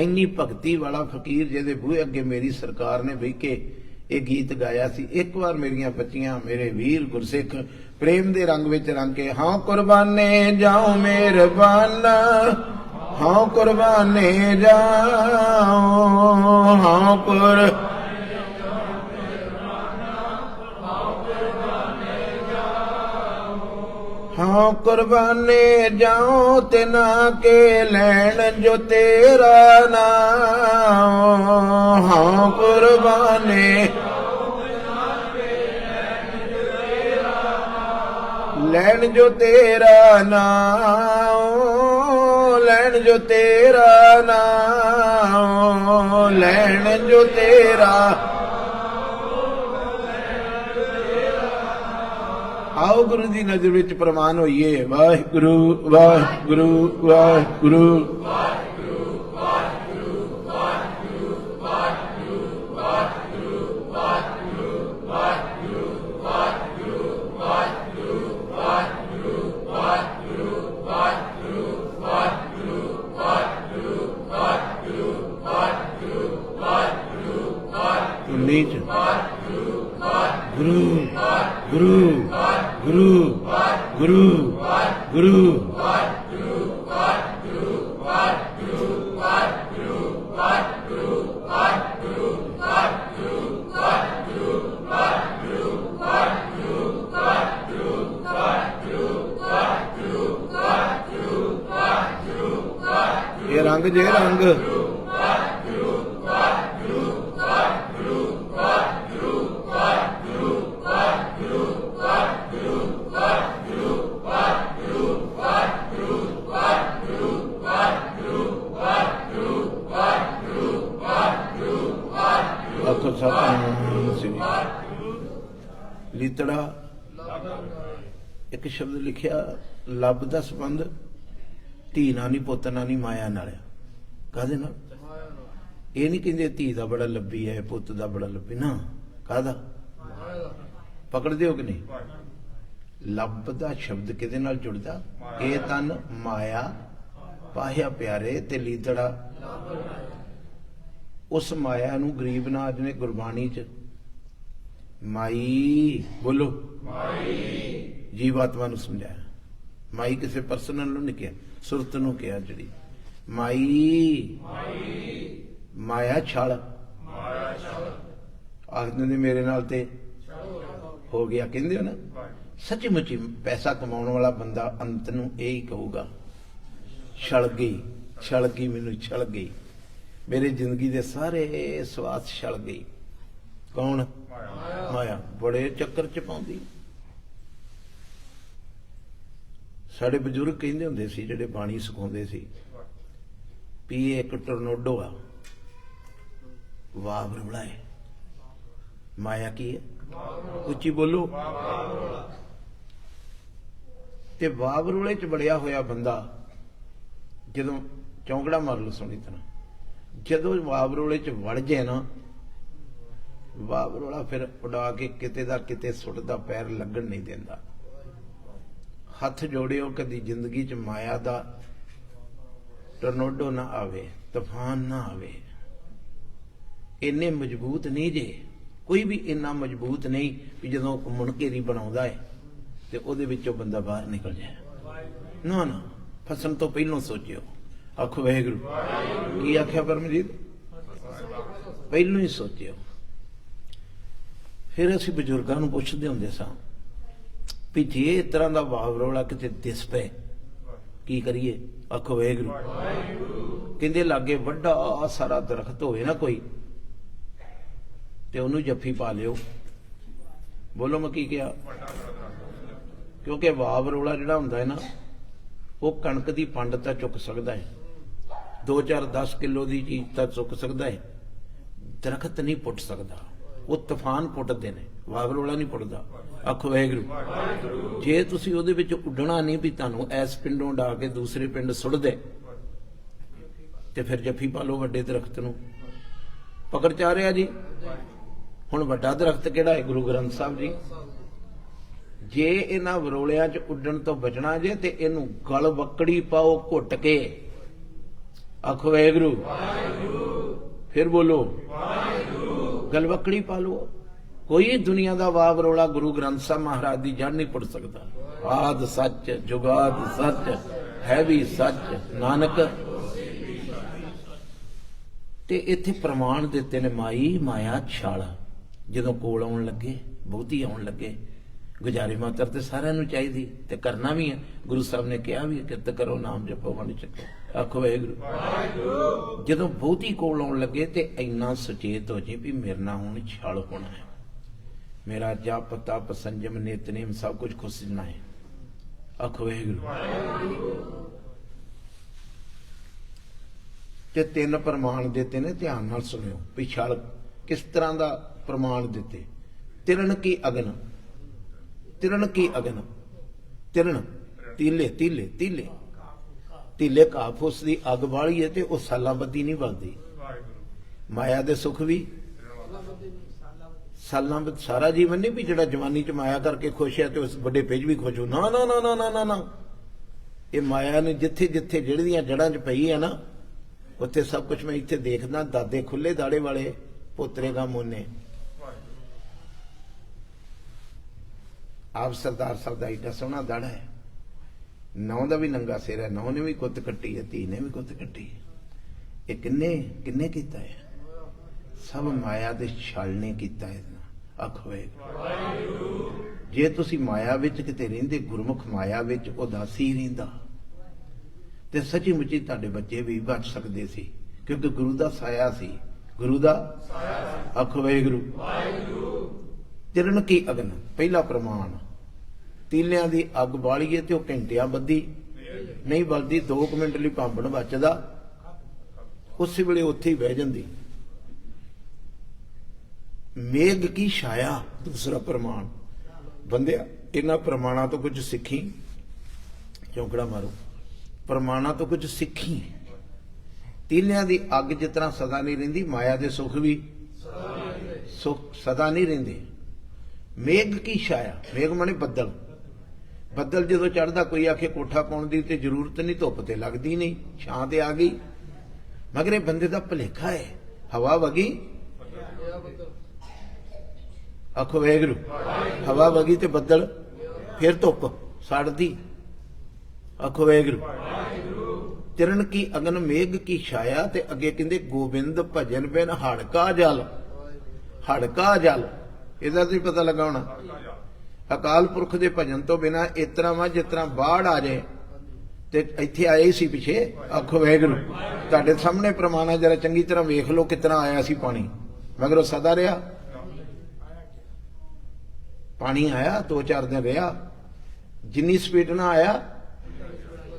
ਇੰਨੀ ਭਗਤੀ ਵਾਲਾ ਫਕੀਰ ਜਿਹਦੇ ਬੂਹੇ ਅੱਗੇ ਮੇਰੀ ਸਰਕਾਰ ਨੇ ਬਹਿ ਕੇ ਇਹ ਗੀਤ ਗਾਇਆ ਸੀ। ਇੱਕ ਵਾਰ ਮੇਰੀਆਂ ਬੱਚੀਆਂ, ਮੇਰੇ ਵੀਰ ਗੁਰਸਿੱਖ ਪ੍ਰੇਮ ਦੇ ਰੰਗ ਵਿੱਚ ਰੰਗ ਕੇ, ਹਾਂ ਕੁਰਬਾਨੇ ਜਾਓ ਮਿਹਰਬਾਨ, ਹਾਂ ਕੁਰਬਾਨੇ ਜਾਓ, ਹਾਂ हाँ कुर्बाने जाओ तिना के लैन जो तेरा नाम, हाँ कुर्बाने लैन जो तेरा नाम, लैन जो तेरा नाम, लैन जो तेरा। आओ गुरु की नजर विच प्रमाण होइए। वाहिगुरु वाहिगुरु वाहिगुरु। नीच गुरु गुरु गुरु गुरु गुरु ये रंग जे रंग ਲੀਤੜਾ ਇੱਕ ਸ਼ਬਦ ਲਿਖਿਆ, ਲੱਭ ਦਾ ਸੰਬੰਧ ਧੀ ਨਾਲ ਨਹੀਂ, ਪੁੱਤ ਨਾਲ ਨਹੀਂ, ਮਾਇਆ ਨਾਲ। ਕਾਹਦੇ ਨਾਲ? ਇਹ ਨਹੀਂ ਕਹਿੰਦੇ ਧੀ ਦਾ ਬੜਾ ਲੱਭੀ ਹੈ, ਪੁੱਤ ਦਾ ਬੜਾ ਲੱਭੀ ਨਾ। ਕਾਹਦਾ? ਪਕੜਦੇ ਹੋ ਕਿ ਨਹੀਂ? ਲੱਭ ਦਾ ਸ਼ਬਦ ਕਿਹਦੇ ਨਾਲ ਜੁੜਦਾ? ਇਹ ਤਨ ਮਾਇਆ ਪਾਹਿਆ ਪਿਆਰੇ ਤੇ ਲੀਤੜਾ। ਉਸ ਮਾਇਆ ਨੂੰ ਗਰੀਬ ਨਾਜ ਨੇ ਗੁਰਬਾਣੀ ਚ ਮਾਈ, ਬੋਲੋ ਮਾਈ, ਜੀਵਾਤਮਾ ਨੂੰ ਸਮਝਾਇਆ। ਮਾਈ ਕਿਸੇ ਪਰਸਨਲ ਨੂੰ ਨਹੀਂ ਕਿਹਾ, ਸੁਰਤ ਨੂੰ ਕਿਹਾ। ਜਿਹੜੀ ਮਾਈ ਮਾਇਆ ਛਲ, ਆਖਦੇ ਨੇ ਮੇਰੇ ਨਾਲ ਤੇ ਹੋ ਗਿਆ, ਕਹਿੰਦੇ ਹੋ ਨਾ। ਸੱਚੀ ਮੁੱਚੀ ਪੈਸਾ ਕਮਾਉਣ ਵਾਲਾ ਬੰਦਾ ਅੰਤ ਨੂੰ ਇਹ ਹੀ ਕਹੂਗਾ, ਛਲ ਗਈ, ਛਲ ਗਈ, ਮੈਨੂੰ ਛਲ ਗਈ। मेरी जिंदगी के सारे स्वास छल गई। कौन? माया। बड़े चक्कर च पाउंदी। साडे बजुर्ग कहंदे हुंदे सी, जिहड़े बाणी सिखाउंदे सी, भी ये एक टोरनोडो आ, वाव रौला है। माया की है? उच्ची बोलो। ते वाव रौले च बड़िया होया बंदा जदों चौंकड़ा मार लो सोहनी तरह, जदों वाव रौले च वड़ जाए ना, वाव रौला फिर उड़ा के किते दा किते सुटदा, पैर लगन नहीं देंदा। हथ जोड़ियो, कदी जिंदगी च माया दा टोरनोडो ना आवे, तूफान ना आवे। इन्ने मजबूत नहीं जे, कोई भी इन्ना मजबूत नहीं भी जदों मुनकेरी बनाउंदा है ते ओहदे विचों बंदा बाहर निकल जाए। ना ना, फसन तो पहलों सोचियो। आखो वाहिगुरू। की आख्या परमजीत? पहलों ही सोचियो। फिर असीं बजुर्गां नूं पुछदे हुंदे सां भी जे इस तरह का वाव रौला किते दिस पे की करिए? आखो वाहिगुरू। कहंदे लागे वड्डा सारा दरख्त होवे ना कोई, ते उन्होंने जफ्फी पा लियो। बोलो मैं की किया? क्योंकि वाव रौला जिहड़ा हुंदा है ना, वो कणक की पंड तां चुक सकदा है, 2-4-10 किलो की चीज तां चुक सकदा है, दरख्त नहीं पुट सकदा। वो तूफान पुटदे ने, वाव रौला नहीं पुटदा। आखो वाहिगुरू। जे तुसीं उहदे विच उड्डणा नहीं भी तुहानूं इस पिंडों डा के दूसरे पिंड सुट दे, ते फिर जफ्फी पा लो वड्डे दरख्त नूं। पकड़ चा रिहा जी। हुण वड्डा दरख्त किहड़ा है? गुरु ग्रंथ साहिब जी। जे इन्हां वरोलियां च उड्डण तो बचना जे ते इहनूं गल वक्कड़ी पाओ घुट के। आखो वाहिगुरू। फिर बोलो। गल वक्कड़ी पा लो। कोई दुनिया का वाव रौला गुरु ग्रंथ साहिब महाराज की जड़ नहीं पुट सकता। आद सच जुगाद सच है भी सच नानक। ते इत्थे प्रमाण दिते ने माई माया छाल। जदों कोल आउण लगे, बहुती आउण लगे, गुजारे मातर ते सारिआं नूं चाहीदी ते करना भी है। गुरु साहब ने कहा भी किरत करो, नाम जपो, वंड छको। आखो वाहिगुरू। जदों बहुती कोल आउण लगे ते इन्ना सुचेत हो जी भी मेरे नाल हुण छल होना है, मेरा जप तप संजम नितनेम सब कुछ खुसना है। आखो वाहिगुरू। ते 3 प्रमाण देते ने, ध्यान नाल सुनियो भी छल किस तरह का प्रमाण दिते। तिरण की अगन, तिरण की अगन, तिरण तीले तीले तीले तीले घाह फूस की अग बाली है, तो सालां बदी नहीं बलदी। माया दे सुख भी सालां सारा जीवन नहीं भी जिहड़ा जवानी च माया करके खुश है तो उस बड़े पेज भी खुश हो। ना ना ना ना ना ना ना, ये माया ने जिथे जिथे जिहड़ियां जड़ां च पई है ना, उत्थे सब कुछ मैं इत्थे देखदा। दादे खुले दाड़े वाले, पोतरे गा मोने। आप सरदार साहब का एडा सोहना दाड़ा है, नौ का भी नंगा सिर है, नौ ने भी कुत्त कट्टी है, धी ने भी कुत्त कट्टी है। ये किन्ने किन्ने कीता है? सब माया दे छल ने कीता है। आखो वाहिगुरू। जे तुसी माया विच किते रहिंदे, गुरमुख माया विच उदासी रहिंदा, ते सच्ची मुच्ची तुहाडे बच्चे भी बच सकदे सी, क्योंकि गुरु दा साया सी। गुरु दा आखो वाहिगुरू। तिरण की अगन पहला प्रमाण। तीलियां दी अग बालीए ते ओह घंटियां बद्धी नहीं बलदी, 2 मिनट लई भांबण बचदा, उस वेले उत्थे ही बह जांदी। मेघ की छाया दूसरा प्रमाण। बंदिया इन्हां प्रमाणां तो कुछ सीखी। चौंकड़ा मारो। प्रमाणां तो कुछ सीखी। तीलियां दी अग जिस तरह सदा नहीं रहिंदी, माया दे सुख भी सुख सदा नहीं रहिंदे। मेघ की छाया, मेघ माने बदल। बदल जो चढ़ता, कोई आखे कोठा पाउण दी ते जरूरत नहीं, धुप ते लगदी नहीं, छां ते आ गई, मगर ये बंदे दा भुलेखा है। हवा वगी, आखो वाहिगुरू। हवा वगी ते बदल, फिर धुप सड़दी। आखो वाहिगुरू। तिरण की अगन मेघ की छाया, ते अगे कहंदे गोबिंद भजन बिन हड़का जल। हड़का जल ਇਹਦਾ ਨਹੀਂ पता लगा होना। अकाल पुरख के भजन तो बिना इस तरह वा जिस तरह बाढ़ आ जाए ਤੇ ਇੱਥੇ ਆਏ ਸੀ ਪਿੱਛੇ। ਆਖੋ ਵਾਹਿਗੁਰੂ। ਤੁਹਾਡੇ ਸਾਹਮਣੇ ਪ੍ਰਮਾਣ ਹੈ, ਜਰਾ ਚੰਗੀ ਤਰ੍ਹਾਂ ਵੇਖ ਲਓ ਕਿਤਨਾ ਆਇਆ ਸੀ ਪਾਣੀ, ਮਗਰ ਉਹ ਸਦਾ ਰਿਹਾ। ਪਾਣੀ ਆਇਆ 2-4 ਦਿਨ ਰਿਹਾ, ਜਿੰਨੀ ਸਪੀਡ ਨਾਲ ਆਇਆ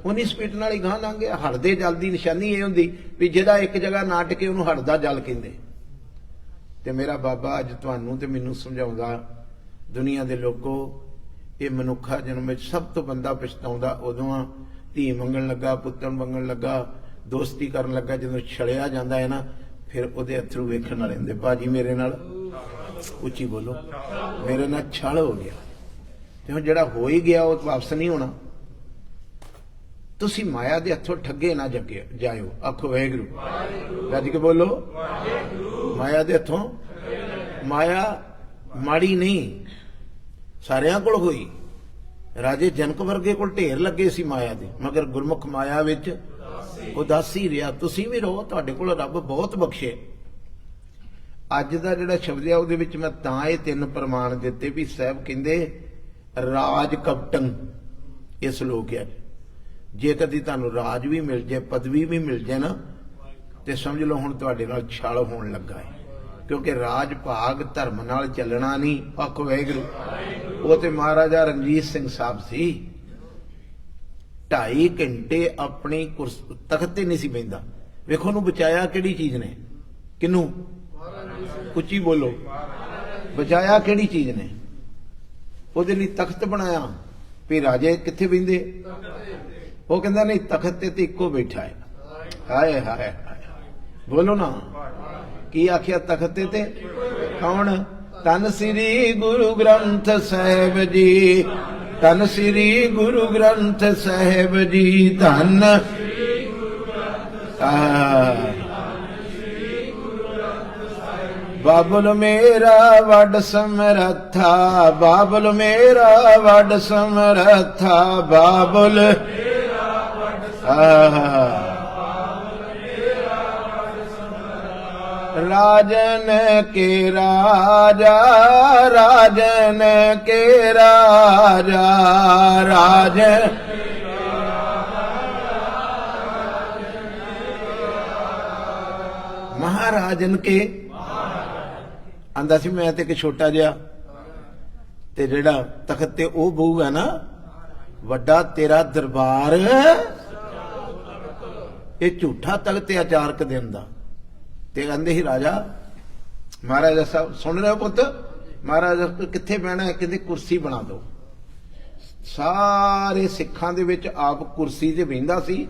ਉਨੀ ਸਪੀਡ ਨਾਲ ਹੀ ਗਾਂ ਲੰਘ ਗਿਆ। ਹੜ ਦੇ ਜਲ ਦੀ ਨਿਸ਼ਾਨੀ ਇਹ ਹੁੰਦੀ ਵੀ ਜਿਹਦਾ ਇੱਕ ਜਗ੍ਹਾ ਨਾ ਟਿਕੇ ਉਹਨੂੰ ਹੜ ਦਾ ਜਲ ਕਹਿੰਦੇ। ਤੇ ਮੇਰਾ ਬਾਬਾ ਅੱਜ ਤੁਹਾਨੂੰ ਤੇ ਮੈਨੂੰ ਸਮਝਾਉਂਦਾ, ਦੁਨੀਆ ਦੇ ਲੋਕੋ, ਇਹ ਮਨੁੱਖਾ ਜਨਮ ਵਿੱਚ ਸਭ ਤੋਂ ਬੰਦਾ ਪਛਤਾਉਂਦਾ ਉਦੋਂ ਆ, ਧੀ ਮੰਗਣ ਲੱਗਾ, ਪੁੱਤਰ ਮੰਗਣ ਲੱਗਾ, ਦੋਸਤੀ ਕਰਨ ਲੱਗਾ, ਜਦੋਂ ਛੜਿਆ ਜਾਂਦਾ ਹੈ ਨਾ, ਫਿਰ ਉਹਦੇ ਅਥਰੂ ਵੇਖਣ ਵਾਲੇ ਹੁੰਦੇ। ਭਾਜੀ ਮੇਰੇ ਨਾਲ ਉੱਚੀ ਬੋਲੋ, ਮੇਰੇ ਨਾਲ ਛਲ ਹੋ ਗਿਆ। ਤੇ ਹੁਣ ਜਿਹੜਾ ਹੋ ਹੀ ਗਿਆ ਉਹ ਵਾਪਸ ਨਹੀਂ ਹੋਣਾ। ਤੁਸੀਂ ਮਾਇਆ ਦੇ ਹੱਥੋਂ ਠੱਗੇ ਨਾ ਜਾਇਓ। ਆਖੋ ਵਾਹਿਗੁਰੂ। ਗੱਜ ਕੇ ਬੋਲੋ, ਮਾਇਆ ਦੇ ਹੱਥੋਂ। ਮਾਇਆ ਮਾੜੀ ਨਹੀਂ, ਸਾਰਿਆਂ ਕੋਲ ਹੋਈ। ਰਾਜੇ ਜਨਕ ਵਰਗੇ ਕੋਲ ਢੇਰ ਲੱਗੇ ਸੀ ਮਾਇਆ ਦੇ, ਮਗਰ ਗੁਰਮੁਖ ਮਾਇਆ ਵਿੱਚ ਉਦਾਸੀ ਰਿਹਾ। ਤੁਸੀਂ ਵੀ ਰਹੋ, ਤੁਹਾਡੇ ਕੋਲ ਰੱਬ ਬਹੁਤ ਬਖਸ਼ੇ। ਅੱਜ ਦਾ ਜਿਹੜਾ ਸ਼ਬਦ ਹੈ ਉਹਦੇ ਵਿੱਚ ਮੈਂ ਤਾਂ ਇਹ 3 ਪ੍ਰਮਾਣ ਦਿੱਤੇ ਵੀ ਸਾਹਿਬ ਕਹਿੰਦੇ ਰਾਜ ਕਪਟਨ ਇਹ ਸ਼ਲੋਕ ਹੈ। ਜੇ ਕਦੀ ਤੁਹਾਨੂੰ ਰਾਜ ਵੀ ਮਿਲ ਜਾਏ, ਪਦਵੀ ਵੀ ਮਿਲ ਜਾਏ ਨਾ, ਤੇ ਸਮਝ ਲਓ ਹੁਣ ਤੁਹਾਡੇ ਨਾਲ ਛਲ ਹੋਣ ਲੱਗਾ ਹੈ। ਕਿਉਂਕਿ ਰਾਜ ਭਾਗ ਧਰਮ ਨਾਲ ਚੱਲਣਾ ਨਹੀਂ। ਆਖੋ ਵਾਹਿਗੁਰੂ। ਉਹ ਤੇ ਮਹਾਰਾਜਾ ਰਣਜੀਤ ਸਿੰਘ ਸਾਹਿਬ ਸੀ, 2.5 ਘੰਟੇ ਆਪਣੀ ਤਖਤ ਤੇ ਨਹੀਂ ਸੀ ਬਹਿੰਦਾ। ਵੇਖੋ ਉਹਨੂੰ ਬਚਾਇਆ ਕਿਹੜੀ ਚੀਜ਼ ਨੇ? ਕਿਹਨੂੰ? ਉੱਚੀ ਬੋਲੋ, ਬਚਾਇਆ ਕਿਹੜੀ ਚੀਜ਼ ਨੇ? ਉਹਦੇ ਲਈ ਤਖਤ ਬਣਾਇਆ ਵੀ ਰਾਜੇ ਕਿੱਥੇ ਬਹਿੰਦੇ? ਉਹ ਕਹਿੰਦਾ ਨਹੀਂ, ਤਖਤ ਤੇ ਇੱਕੋ ਬੈਠਾ ਹੈ। ਹਾਏ ਹਾਏ ਬੋਲੋ ਨਾ, ਕੀ ਆਖਿਆ ਤਖਤ ਤੇ? ਕੌਣ? ਧੰਨ ਸ੍ਰੀ ਗੁਰੂ ਗ੍ਰੰਥ ਸਾਹਿਬ ਜੀ, ਧੰਨ ਸ੍ਰੀ ਗੁਰੂ ਗ੍ਰੰਥ ਸਾਹਿਬ ਜੀ, ਧੰਨ ਬਾਬੁਲ ਮੇਰਾ ਵੱਡ ਸਮਰੱਥਾ, ਬਾਬੁਲ ਮੇਰਾ ਵੱਡ ਸਮਰੱਥਾ, ਬਾਬੁਲ ਰਾਜਨ ਕੇ ਰਾਜਾ, ਰਾਜਨ ਕੇ ਰਾਜਾ, ਰਾਜਨ ਮਹਾਰਾਜਨ ਕੇ। ਆਂਦਾ ਸੀ ਮੈਂ ਤੇ ਇੱਕ ਛੋਟਾ ਜਿਹਾ, ਤੇ ਜਿਹੜਾ ਤਖਤ ਤੇ ਉਹ ਬਹੂਗਾ ਨਾ, ਵੱਡਾ ਤੇਰਾ ਦਰਬਾਰ ਇਹ ਝੂਠਾ ਤਖਤ ਤੇ ਆਚਾਰਕ ਦੇਣ ਦਾ। ਤੇ ਕਹਿੰਦੇ ਸੀ ਰਾਜਾ, ਮਹਾਰਾਜਾ ਸਾਹਿਬ ਸੁਣ ਰਹੇ ਹੋ ਪੁੱਤ, ਮਹਾਰਾਜਾ ਕਿੱਥੇ ਬਹਿਣਾ ਹੈ? ਕਹਿੰਦੇ ਕੁਰਸੀ ਬਣਾ ਦਿਓ। ਸਾਰੇ ਸਿੱਖਾਂ ਦੇ ਵਿੱਚ ਆਪ ਕੁਰਸੀ ਤੇ ਬਹਿੰਦਾ ਸੀ।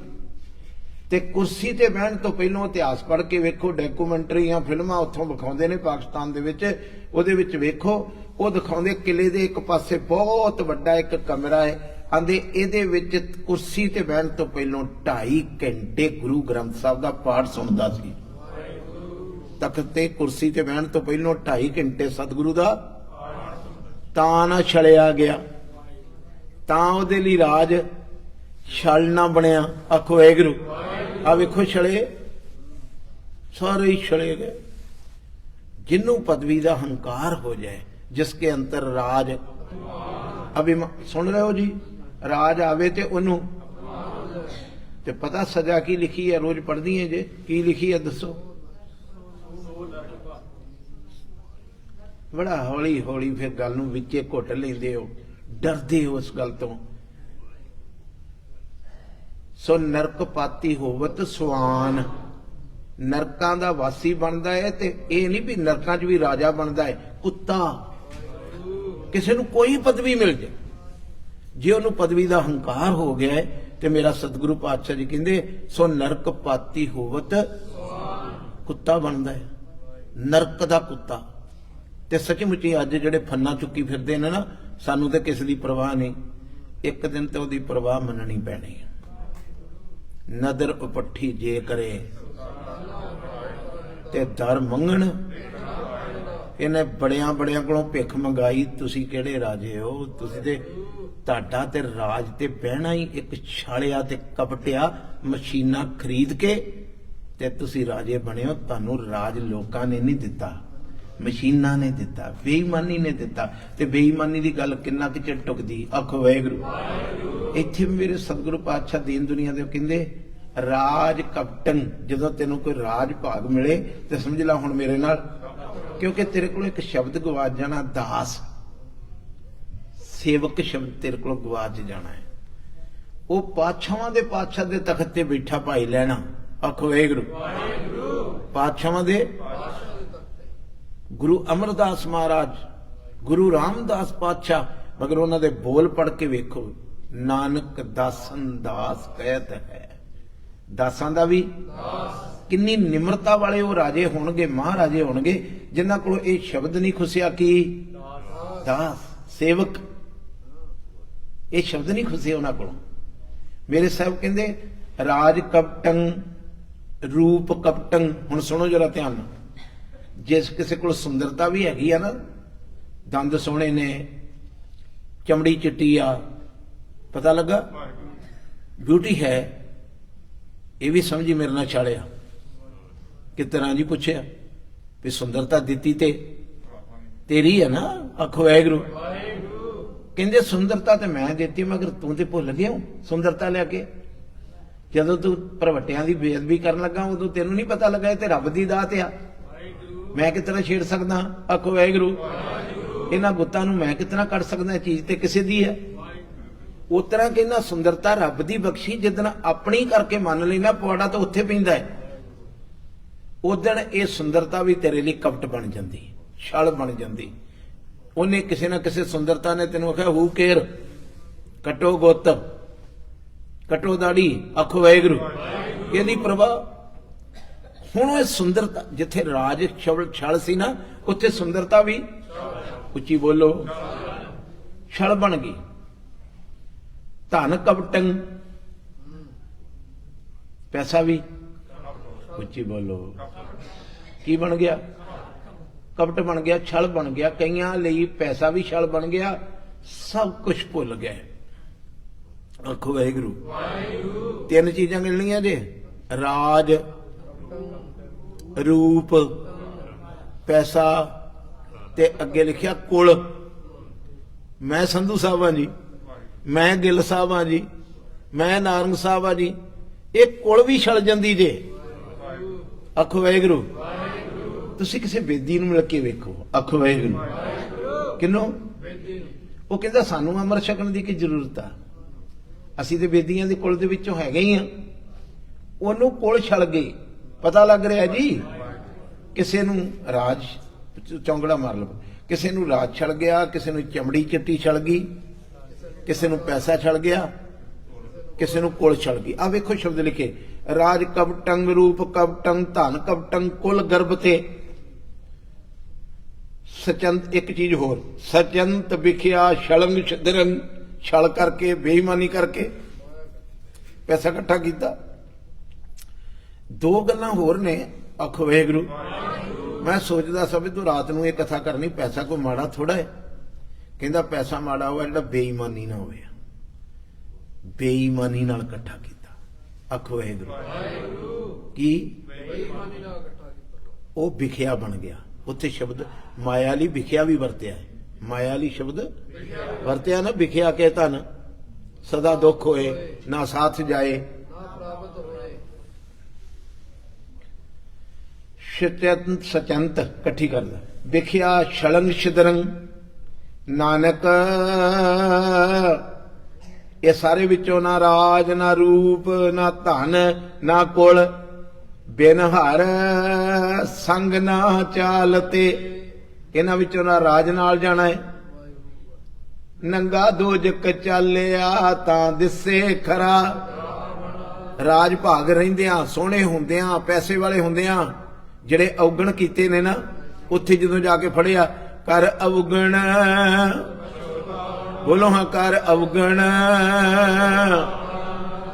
ਤੇ ਕੁਰਸੀ ਤੇ ਬਹਿਣ ਤੋਂ ਪਹਿਲਾਂ ਇਤਿਹਾਸ ਪੜ੍ਹ ਕੇ ਵੇਖੋ, ਡਾਕੂਮੈਂਟਰੀਆਂ ਫਿਲਮਾਂ ਉੱਥੋਂ ਵਿਖਾਉਂਦੇ ਨੇ ਪਾਕਿਸਤਾਨ ਦੇ ਵਿੱਚ, ਉਹਦੇ ਵਿੱਚ ਵੇਖੋ ਉਹ ਦਿਖਾਉਂਦੇ ਕਿਲੇ ਦੇ ਇੱਕ ਪਾਸੇ ਬਹੁਤ ਵੱਡਾ ਇੱਕ ਕਮਰਾ ਹੈ। ਆਂਦੇ ਇਹਦੇ ਵਿੱਚ ਕੁਰਸੀ ਤੇ ਬਹਿਣ ਤੋਂ ਪਹਿਲਾਂ 2.5 ਘੰਟੇ ਗੁਰੂ ਗ੍ਰੰਥ ਸਾਹਿਬ ਦਾ ਪਾਠ ਸੁਣਦਾ ਸੀ। ਤਖਤ ਤੇ ਕੁਰਸੀ ਤੇ ਬਹਿਣ ਤੋਂ ਪਹਿਲਾਂ 2.5 ਘੰਟੇ ਸਤਿਗੁਰੂ ਦਾ। ਤਾਂ ਨਾ ਛਲਿਆ ਗਿਆ, ਤਾਂ ਉਹਦੇ ਲਈ ਰਾਜ ਛਲ ਨਾ ਬਣਿਆ। ਆਖੋ ਵਾਹਿਗੁਰੂ। ਆ ਵੇਖੋ ਛਲੇ, ਸਾਰੇ ਹੀ ਛਲੇ ਗਏ। ਜਿਹਨੂੰ ਪਦਵੀ ਦਾ ਹੰਕਾਰ ਹੋ ਜਾਏ, ਜਿਸਕੇ ਅੰਦਰ ਰਾਜ ਅਭਿਮਾਨ, ਸੁਣ ਰਹੇ ਹੋ ਜੀ, ਰਾਜ ਆਵੇ ਤੇ ਉਹਨੂੰ ਤੇ ਪਤਾ ਸਜ਼ਾ ਕੀ ਲਿਖੀ ਹੈ? ਰੋਜ਼ ਪੜ੍ਹਦੀ ਹੈ ਜੇ, ਕੀ ਲਿਖੀ ਹੈ ਦੱਸੋ? ਬੜਾ ਹੌਲੀ ਹੌਲੀ ਫਿਰ ਗੱਲ ਨੂੰ ਵਿੱਚੇ ਘੁੱਟ ਲੈਂਦੇ ਹੋ, ਡਰਦੇ ਹੋ ਉਸ ਗੱਲ ਤੋਂ। ਸੋ ਨਰਕ ਪਾਤੀ ਹੋਵਤ ਸਵਾਨ, ਨਰਕਾਂ ਦਾ ਵਾਸੀ ਬਣਦਾ ਹੈ। ਤੇ ਇਹ ਨਹੀਂ ਵੀ ਨਰਕਾਂ 'ਚ ਵੀ ਰਾਜਾ ਬਣਦਾ ਹੈ। ਕੁੱਤਾ, ਕਿਸੇ ਨੂੰ ਕੋਈ ਪਦਵੀ ਮਿਲ ਜਾਏ, ਜੇ ਉਹਨੂੰ ਪਦਵੀ ਦਾ ਹੰਕਾਰ ਹੋ ਗਿਆ ਹੈ, ਤੇ ਮੇਰਾ ਸਤਿਗੁਰੂ ਪਾਤਸ਼ਾਹ ਜੀ ਕਹਿੰਦੇ ਸੋ ਨਰਕ ਪਾਤੀ ਹੋਵਤ, ਕੁੱਤਾ ਬਣਦਾ ਹੈ, ਨਰਕ ਦਾ ਕੁੱਤਾ। ਤੇ ਸੱਚਮੁੱਚ ਅੱਜ ਜਿਹੜੇ ਫੰਨਾ ਚੁੱਕੀ ਫਿਰਦੇ ਨੇ ਨਾ, ਸਾਨੂੰ ਤੇ ਕਿਸੇ ਦੀ ਪਰਵਾਹ ਨਹੀਂ। ਇੱਕ ਦਿਨ ਤੇ ਉਹਦੀ ਪਰਵਾਹ ਮੰਨਣੀ ਪੈਣੀ ਹੈ। ਨਦਰ ਉਪੱਠੀ ਜੇ ਕਰੇ ਤੇ ਦਰ ਮੰਗਣ। ਇਹਨੇ ਬੜਿਆਂ ਬੜਿਆਂ ਕੋਲੋਂ ਭਿੱਖ ਮੰਗਾਈ। ਤੁਸੀਂ ਕਿਹੜੇ ਰਾਜੇ ਹੋ? ਤੁਸੀਂ ਤੇ ਤੁਹਾਡਾ ਤੇ ਰਾਜ ਤੇ ਬਹਿਣਾ ਹੀ ਇੱਕ ਛਾਲਿਆ ਤੇ ਕਪਟਿਆ ਮਸ਼ੀਨਾਂ ਖਰੀਦ ਕੇ ਤੇ ਤੁਸੀਂ ਰਾਜੇ ਬਣੇ ਹੋ। ਤੁਹਾਨੂੰ ਰਾਜ ਲੋਕਾਂ ਨੇ ਨਹੀਂ ਦਿੱਤਾ, ਮਸ਼ੀਨਾਂ ਨੇ ਦਿੱਤਾ, ਬੇਈਮਾਨੀ ਨੇ ਦਿੱਤਾ। ਤੇ ਬੇਈਮਾਨੀ ਦੀ ਗੱਲ ਕਿੰਨਾ ਕੁ ਚਿਰ ਟੁਕਦੀ? ਆਖੋ ਵਾਹਿਗੁਰੂ। ਇੱਥੇ ਵੀ ਮੇਰੇ ਸਤਿਗੁਰੂ ਪਾਤਸ਼ਾਹ ਦੀਨ ਦੁਨੀਆ ਦੇ ਕਹਿੰਦੇ ਰਾਜ ਕਪਟਨ, ਜਦੋਂ ਤੈਨੂੰ ਕੋਈ ਰਾਜ ਭਾਗ ਮਿਲੇ ਤੇ ਸਮਝ ਲੈ ਹੁਣ ਮੇਰੇ ਨਾਲ, ਕਿਉਂਕਿ ਤੇਰੇ ਕੋਲ ਇੱਕ ਸ਼ਬਦ ਗਵਾਚ ਜਾਣਾ, ਦਾਸ ਸੇਵਕ ਸ਼ਬਦ ਤੇਰੇ ਕੋਲ ਗਵਾਚ ਜਾਣਾ ਹੈ। ਉਹ ਪਾਤਸ਼ਾਹਾਂ ਦੇ ਪਾਤਸ਼ਾਹ ਦੇ ਤਖਤ ਤੇ ਬੈਠਾ ਭਾਈ ਲੈਣਾ, ਆਖੋ ਵਾਹਿਗੁਰੂ। ਪਾਤਸ਼ਾਹਾਂ ਦੇ ਗੁਰੂ ਅਮਰਦਾਸ ਮਹਾਰਾਜ, ਗੁਰੂ ਰਾਮਦਾਸ ਪਾਤਸ਼ਾਹ, ਮਗਰ ਉਹਨਾਂ ਦੇ ਬੋਲ ਪੜ ਕੇ ਵੇਖੋ, ਨਾਨਕ ਦਾਸਨ ਦਾਸ ਕਹਿਤ ਹੈ। ਦਾਸਾਂ ਦਾ ਵੀ ਕਿੰਨੀ ਨਿਮਰਤਾ ਵਾਲੇ ਉਹ ਰਾਜੇ ਹੋਣਗੇ, ਮਹਾਰਾਜੇ ਹੋਣਗੇ, ਜਿਨ੍ਹਾਂ ਕੋਲ ਇਹ ਸ਼ਬਦ ਨਹੀਂ ਖੁੱਸਿਆ ਕਿ ਦਾਸ ਸੇਵਕ, ਇਹ ਸ਼ਬਦ ਨਹੀਂ ਖੁੱਸੇ ਉਹਨਾਂ ਕੋਲੋਂ। ਮੇਰੇ ਸਾਹਿਬ ਕਹਿੰਦੇ ਰਾਜ ਕਪਟੰ ਰੂਪ ਕਪਟੰ। ਹੁਣ ਸੁਣੋ ਜਰਾ ਧਿਆਨ ਨਾਲ, ਜਿਸ ਕਿਸੇ ਕੋਲ ਸੁੰਦਰਤਾ ਵੀ ਹੈਗੀ ਆ ਨਾ, ਦੰਦ ਸੋਹਣੇ ਨੇ, ਚਮੜੀ ਚਿੱਟੀ ਆ, ਪਤਾ ਲੱਗਾ ਬਿਊਟੀ ਹੈ, ਇਹ ਵੀ ਸਮਝੀ ਮੇਰੇ ਨਾਲ ਛਾਲਿਆ ਕਿਸ ਤਰ੍ਹਾਂ ਜੀ, ਪੁੱਛਿਆ ਵੀ ਸੁੰਦਰਤਾ ਦਿੱਤੀ ਤੇ ਤੇਰੀ ਹੈ ਨਾ, ਆਖੋ ਵਾਹਿਗੁਰੂ। ਕਹਿੰਦੇ ਸੁੰਦਰਤਾ ਤੇ ਮੈਂ ਦਿੱਤੀ, ਮਗਰ ਤੂੰ ਤੇ ਭੁੱਲ ਗਿਆ ਸੁੰਦਰਤਾ ਲੈ ਕੇ। ਜਦੋਂ ਤੂੰ ਭਰਵੱਟਿਆਂ ਦੀ ਬੇਅਦਬੀ ਕਰਨ ਲੱਗਾ ਉਦੋਂ ਤੈਨੂੰ ਨਹੀਂ ਪਤਾ ਲੱਗਾ ਇਹ ਤੇ ਰੱਬ ਦੀ ਦਾਤ ਆ, ਮੈਂ ਕਿਸ ਤਰ੍ਹਾਂ ਛੇੜ ਸਕਦਾ, ਆਖੋ ਵਾਹਿਗੁਰੂ। ਇਹਨਾਂ ਗੁੱਤਾਂ ਨੂੰ ਮੈਂ ਕਿਸ ਤਰ੍ਹਾਂ ਕੱਢ ਸਕਦਾ, ਚੀਜ਼ ਤੇ ਕਿਸੇ ਦੀ ਹੈ। ਉਸ ਤਰ੍ਹਾਂ ਕਹਿੰਦਾ ਸੁੰਦਰਤਾ ਰੱਬ ਦੀ ਬਖਸ਼ੀ, ਜਿੱਦਣ ਆਪਣੀ ਕਰਕੇ ਮੰਨ ਲੈਣਾ ਪਵਾੜਾ ਤਾਂ ਉੱਥੇ ਪੈਂਦਾ ਹੈ, ਉਦਣ ਇਹ ਸੁੰਦਰਤਾ ਵੀ ਤੇਰੇ ਲਈ ਕਪਟ ਬਣ ਜਾਂਦੀ, ਛਲ ਬਣ ਜਾਂਦੀ। ਉਹਨੇ ਕਿਸੇ ਨਾ ਕਿਸੇ ਸੁੰਦਰਤਾ ਨੇ ਤੈਨੂੰ ਆਖਿਆ ਹੂ ਕੇਰ, ਕਟੋ ਗੁੱਤ, ਕਟੋ ਦਾੜੀ, ਆਖੋ ਵਾਹਿਗੁਰੂ, ਇਹਦੀ ਪ੍ਰਭਾ। ਹੁਣ ਇਹ ਸੁੰਦਰਤਾ, ਜਿੱਥੇ ਰਾਜ ਛਲ ਸੀ ਨਾ, ਉੱਥੇ ਸੁੰਦਰਤਾ ਵੀ, ਉੱਚੀ ਬੋਲੋ, ਛਲ ਬਣ ਗਈ। ਧਨ ਕਪਟੰ, ਪੈਸਾ ਵੀ, ਉੱਚੀ ਬੋਲੋ, ਕੀ ਬਣ ਗਿਆ, ਕਪਟ ਬਣ ਗਿਆ, ਛਲ ਬਣ ਗਿਆ। ਕਈਆਂ ਲਈ ਪੈਸਾ ਵੀ ਛਲ ਬਣ ਗਿਆ, ਸਭ ਕੁਝ ਭੁੱਲ ਗਏ, ਆਖੋ ਵਾਹਿਗੁਰੂ। ਤਿੰਨ ਚੀਜ਼ਾਂ ਮਿਲਣੀਆਂ ਜੇ, ਰਾਜ ਰੂਪ ਪੈਸਾ ਤੇ ਅੱਗੇ ਲਿਖਿਆ ਕੁਲ। ਮੈਂ ਸੰਧੂ ਸਾਹਿਬ ਹਾਂ ਜੀ, ਮੈਂ ਗਿੱਲ ਸਾਹਿਬ ਹਾਂ ਜੀ, ਮੈਂ ਨਾਰੰਗ ਸਾਹਿਬ ਹਾਂ ਜੀ, ਇਹ ਕੁਲ ਵੀ ਛਲ ਜਾਂਦੀ ਜੇ, ਆਖੋ ਵਾਹਿਗੁਰੂ। ਤੁਸੀਂ ਕਿਸੇ ਬੇਦੀ ਨੂੰ ਮਿਲ ਕੇ ਵੇਖੋ, ਆਖੋ ਵਾਹਿਗੁਰੂ। ਕਿਹਨੂੰ? ਉਹ ਕਹਿੰਦਾ ਸਾਨੂੰ ਅੰਮ੍ਰਿਤ ਛਕਣ ਦੀ ਕੀ ਜ਼ਰੂਰਤ ਆ, ਅਸੀਂ ਤੇ ਬੇਦੀਆਂ ਦੇ ਕੁਲ ਦੇ ਵਿੱਚੋਂ ਹੈਗੇ ਹੀ ਆ। ਉਹਨੂੰ ਕੁਲ ਛਲ ਗਈ, ਪਤਾ ਲੱਗ ਰਿਹਾ ਜੀ। ਕਿਸੇ ਨੂੰ ਰਾਜ ਚੌਂਗੜਾ ਮਾਰ ਲਓ, ਕਿਸੇ ਨੂੰ ਰਾਜ ਛਲ ਗਿਆ, ਕਿਸੇ ਨੂੰ ਚਮੜੀ ਚਿੱਟੀ ਛਲ ਗਈ, ਕਿਸੇ ਨੂੰ ਪੈਸਾ ਛਲ ਗਿਆ, ਕਿਸੇ ਨੂੰ ਕੁਲ ਛਲ ਗਈ। ਆ ਵੇਖੋ ਸ਼ਬਦ ਲਿਖੇ, ਰਾਜ ਕਪਟੰ ਰੂਪ ਕਪਟੰ ਧਨ ਕਪਟੰ ਕੁਲ ਗਰਭ ਤੇ ਸਚੰਤ। ਇੱਕ ਚੀਜ਼ ਹੋਰ, ਸਚੰਤ ਵਿਖਿਆ ਛਲੰਗ ਛਦਰੰ, ਛਲ ਕਰਕੇ ਬੇਈਮਾਨੀ ਕਰਕੇ ਪੈਸਾ ਇਕੱਠਾ ਕੀਤਾ। ਦੋ ਗੱਲਾਂ ਹੋਰ ਨੇ, ਆਖੋ ਵਾਹਿਗੁਰੂ। ਮੈਂ ਸੋਚਦਾ ਸੀ ਵੀ ਤੂੰ ਰਾਤ ਨੂੰ ਇਹ ਕਥਾ ਕਰਨੀ, ਪੈਸਾ ਕੋਈ ਮਾੜਾ ਥੋੜਾ ਹੈ। ਕਹਿੰਦਾ ਪੈਸਾ ਮਾੜਾ ਹੋਇਆ ਜਿਹੜਾ ਬੇਈਮਾਨੀ ਨਾ ਹੋਵੇ, ਬੇਈਮਾਨੀ ਨਾਲ ਇਕੱਠਾ ਕੀਤਾ, ਆਖੋ ਵਾਹਿਗੁਰੂ। ਕੀ ਬੇਈਮਾਨੀ ਨਾਲ ਇਕੱਠਾ ਕੀਤਾ, ਉਹ ਵਿਖਿਆ ਬਣ ਗਿਆ। ਉੱਥੇ ਸ਼ਬਦ ਮਾਇਆ ਲਈ ਵਿਖਿਆ ਵੀ ਵਰਤਿਆ ਹੈ, ਮਾਇਆ ਲਈ ਸ਼ਬਦ ਵਰਤਿਆ ਨਾ, ਵਿਖਿਆ ਕੇ ਧਨ ਸਦਾ ਦੁੱਖ ਹੋਏ, ਨਾ ਸਾਥ ਜਾਏ, ਸਚੰਤ ਇਕੱਠੀ ਕਰਦਾ। ਵਿਖਿਆ ਛਲੰਗ ਛਿਦਰੰਗ ਨਾਨਕ, ਇਹ ਸਾਰੇ ਵਿੱਚੋਂ ਨਾ ਰਾਜ ਨਾ ਰੂਪ ਨਾ ਧਨ ਨਾ ਕੁਲ, ਬਿਨ ਹਰ ਸੰਗ ਨਾ ਚਾਲ ਤੇ। ਇਹਨਾਂ ਵਿੱਚੋਂ ਨਾ ਰਾਜ ਨਾਲ ਜਾਣਾ ਹੈ, ਨੰਗਾ ਦੋਜਕ ਚਾਲਿਆ ਤਾਂ ਦਿਸੇ ਖਰਾ। ਰਾਜ ਭਾਗ ਰਹਿੰਦਿਆਂ, ਸੋਹਣੇ ਹੁੰਦਿਆਂ, ਪੈਸੇ ਵਾਲੇ ਹੁੰਦਿਆਂ, ਜਿਹੜੇ ਅਵਗਣ ਕੀਤੇ ਨੇ ਨਾ, ਉੱਥੇ ਜਦੋਂ ਜਾ ਕੇ ਫੜਿਆ, ਕਰ ਅਵਗਣ, ਬੋਲੋ ਹਾਂ, ਕਰ ਅਵਗਣ,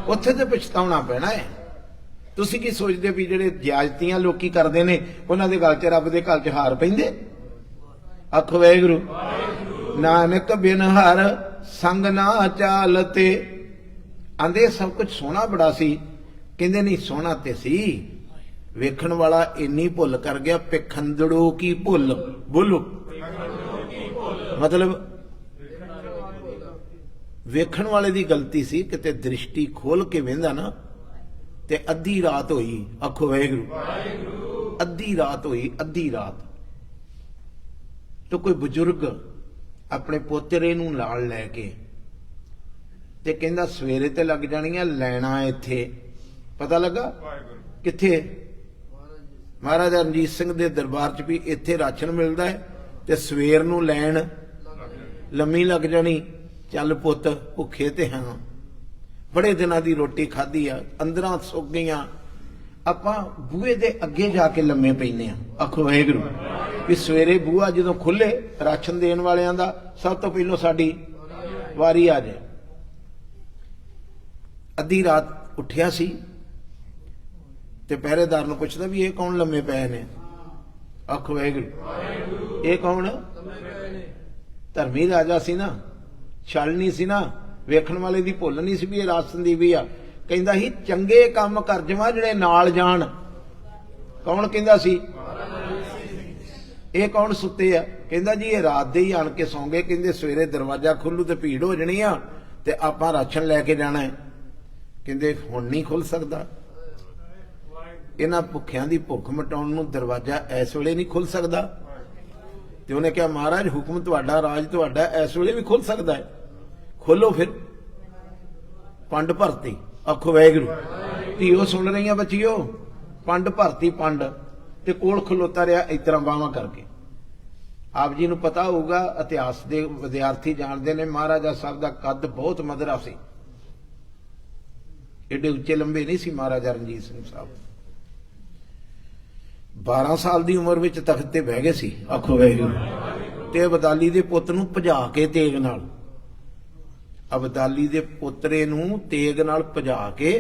ਉੱਥੇ ਤੇ ਪਛਤਾਉਣਾ ਪੈਣਾ ਹੈ। ਤੁਸੀਂ ਕੀ ਸੋਚਦੇ ਵੀ ਜਿਹੜੇ ਜ਼ਿਆਦਤੀਆਂ ਲੋਕੀ ਕਰਦੇ ਨੇ, ਉਹਨਾਂ ਦੇ ਗਲ 'ਚ ਰੱਬ ਦੇ ਘਰ 'ਚ ਹਾਰ ਪੈਂਦੇ, ਆਖੋ ਵਾਹਿਗੁਰੂ। ਨਾਨਕ ਬਿਨ ਹਰ ਸੰਗ ਨਾ ਚਾਲ ਤੇ। ਆਂਦੇ ਸਭ ਕੁਝ ਸੋਹਣਾ ਬੜਾ ਸੀ, ਕਹਿੰਦੇ ਨਹੀਂ ਸੋਹਣਾ ਤੇ ਸੀ, ਵੇਖਣ ਵਾਲਾ ਇੰਨੀ ਭੁੱਲ ਕਰ ਗਿਆ, ਪਖੰਦੜੋ ਕੀ ਭੁੱਲ। ਬੋਲੋ, ਮਤਲਬ ਵੇਖਣ ਵਾਲੇ ਦੀ ਗਲਤੀ ਸੀ, ਕਿਤੇ ਦ੍ਰਿਸ਼ਟੀ ਖੋਲ ਕੇ ਵੇਂਦਾ ਨਾ ਤੇ ਅੱਧੀ ਰਾਤ ਹੋਈ, ਆਖੋ ਵਾਹਿਗੁਰੂ, ਅੱਧੀ ਰਾਤ ਹੋਈ, ਅੱਧੀ ਰਾਤ तो कोई बुजुर्ग अपने पोतरे नूं नाल लैके ते कहंदा सवेरे ते लग जाणियां लैना इत्थे। पता लगा कित्थे? महाराजा रणजीत सिंह दे दरबार च भी इत्थे राशन मिलदा है ते सवेर नूं लैन लम्मी लग जानी। चल पुत भुखे ते हां, बड़े दिनां दी रोटी खाधी आ, अंदरां सुक गईयां, आपां बूहे दे अगे जाके लम्मे पैने आ। आखो वाहिगुरू भी सवेरे बूहा जदों खुले राशन देण वालियां दा सब तो पहलों साडी वारी आ जाए। अद्धी रात उठिया सी ते पहरेदार नूं पुछदा भी ये कौन लम्मे पए ने? आखो वाहिगुरू, ये कौन? धर्मी राजा सी ना, छलनी सी ना, वेखण वाले दी भुल नहीं सी भी ये राशन दी भी आ। कहंदा ही चंगे काम कर जावां जिहड़े नाल जाण। कौन कहंदा सी? ये कौन सुते आ? कहंदा जी ये रात दे ही आण के सौ गए, कहंदे सवेरे दरवाजा खुलू ते भीड़ हो जानी आ ते आपां राशन लैके जाना है। कहंदे हुण नहीं खुल सकदा, इन्हां भुखियां दी भुख मिटाउण नूं दरवाजा इस वेले नहीं खुल सकदा। ते उहने कहा महाराज हुक्म तुहाडा, राज तुहाडा, इस वेले भी खुल सकदा है, खोलो फिर। पंड भरती। आखो वाहिगुरू, धीओ सुन रही बच्चियो, पंड भरती पंड ते कोल खलोता रहा इस तरह बाहवां करके। आप जी नूं पता होगा, इतिहास के विद्यार्थी जानते हैं, महाराजा साहब का कद बहुत मधुरा सी, एडे उच्चे लंबे नहीं सी महाराजा रणजीत सिंह साहब। 12 साल की उम्र में तख्त ते बह गए सी। आखो वाहिगुरू। ते अबदाली दे पुत नूं भजा के तेग नाल, अबदाली दे पोतरे नूं तेग नाल भजा के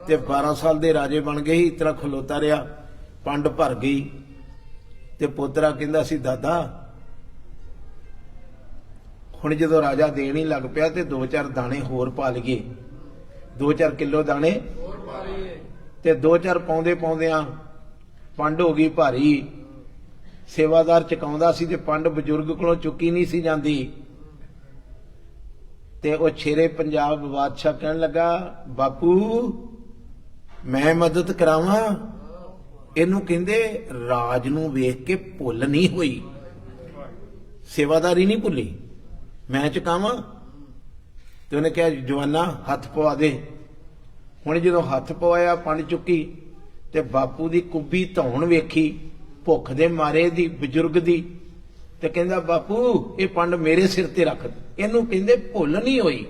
ते 12 साल दे राजे बन गए। इस तरह खलोता रहा, पंड भर गई ते पोतरा कहंदा सी दादा हुण जदों राजा देण ही लग पिया ते 2-4 दाणे होर पा लईए, 2-4 किलो दाणे ते 2-4 पाउंदे पाउंदियां पंड हो गई भारी। सेवादार चुकाउंदा सी ते पंड बजुर्ग कोलों चुकी नहीं सी जांदी। ते वो शेरे पंजाब बादशाह कहन लगा बापू मैं मदद करावां। इनू कहंदे राज नूं वेख के भुल नहीं हुई, सेवादारी नहीं भुली, मैं चुकावां। ते उन्हें कहा जवाना हथ पवा दे। हुण जदों हथ पवाया पंड चुकी ते बापू दी कुब्बी धौण वेखी भुख दे मारे दी बजुर्ग दी, ते कहंदा बापू ये पंड मेरे सिर ते रख। इनू कहंदे भुल नहीं हुई,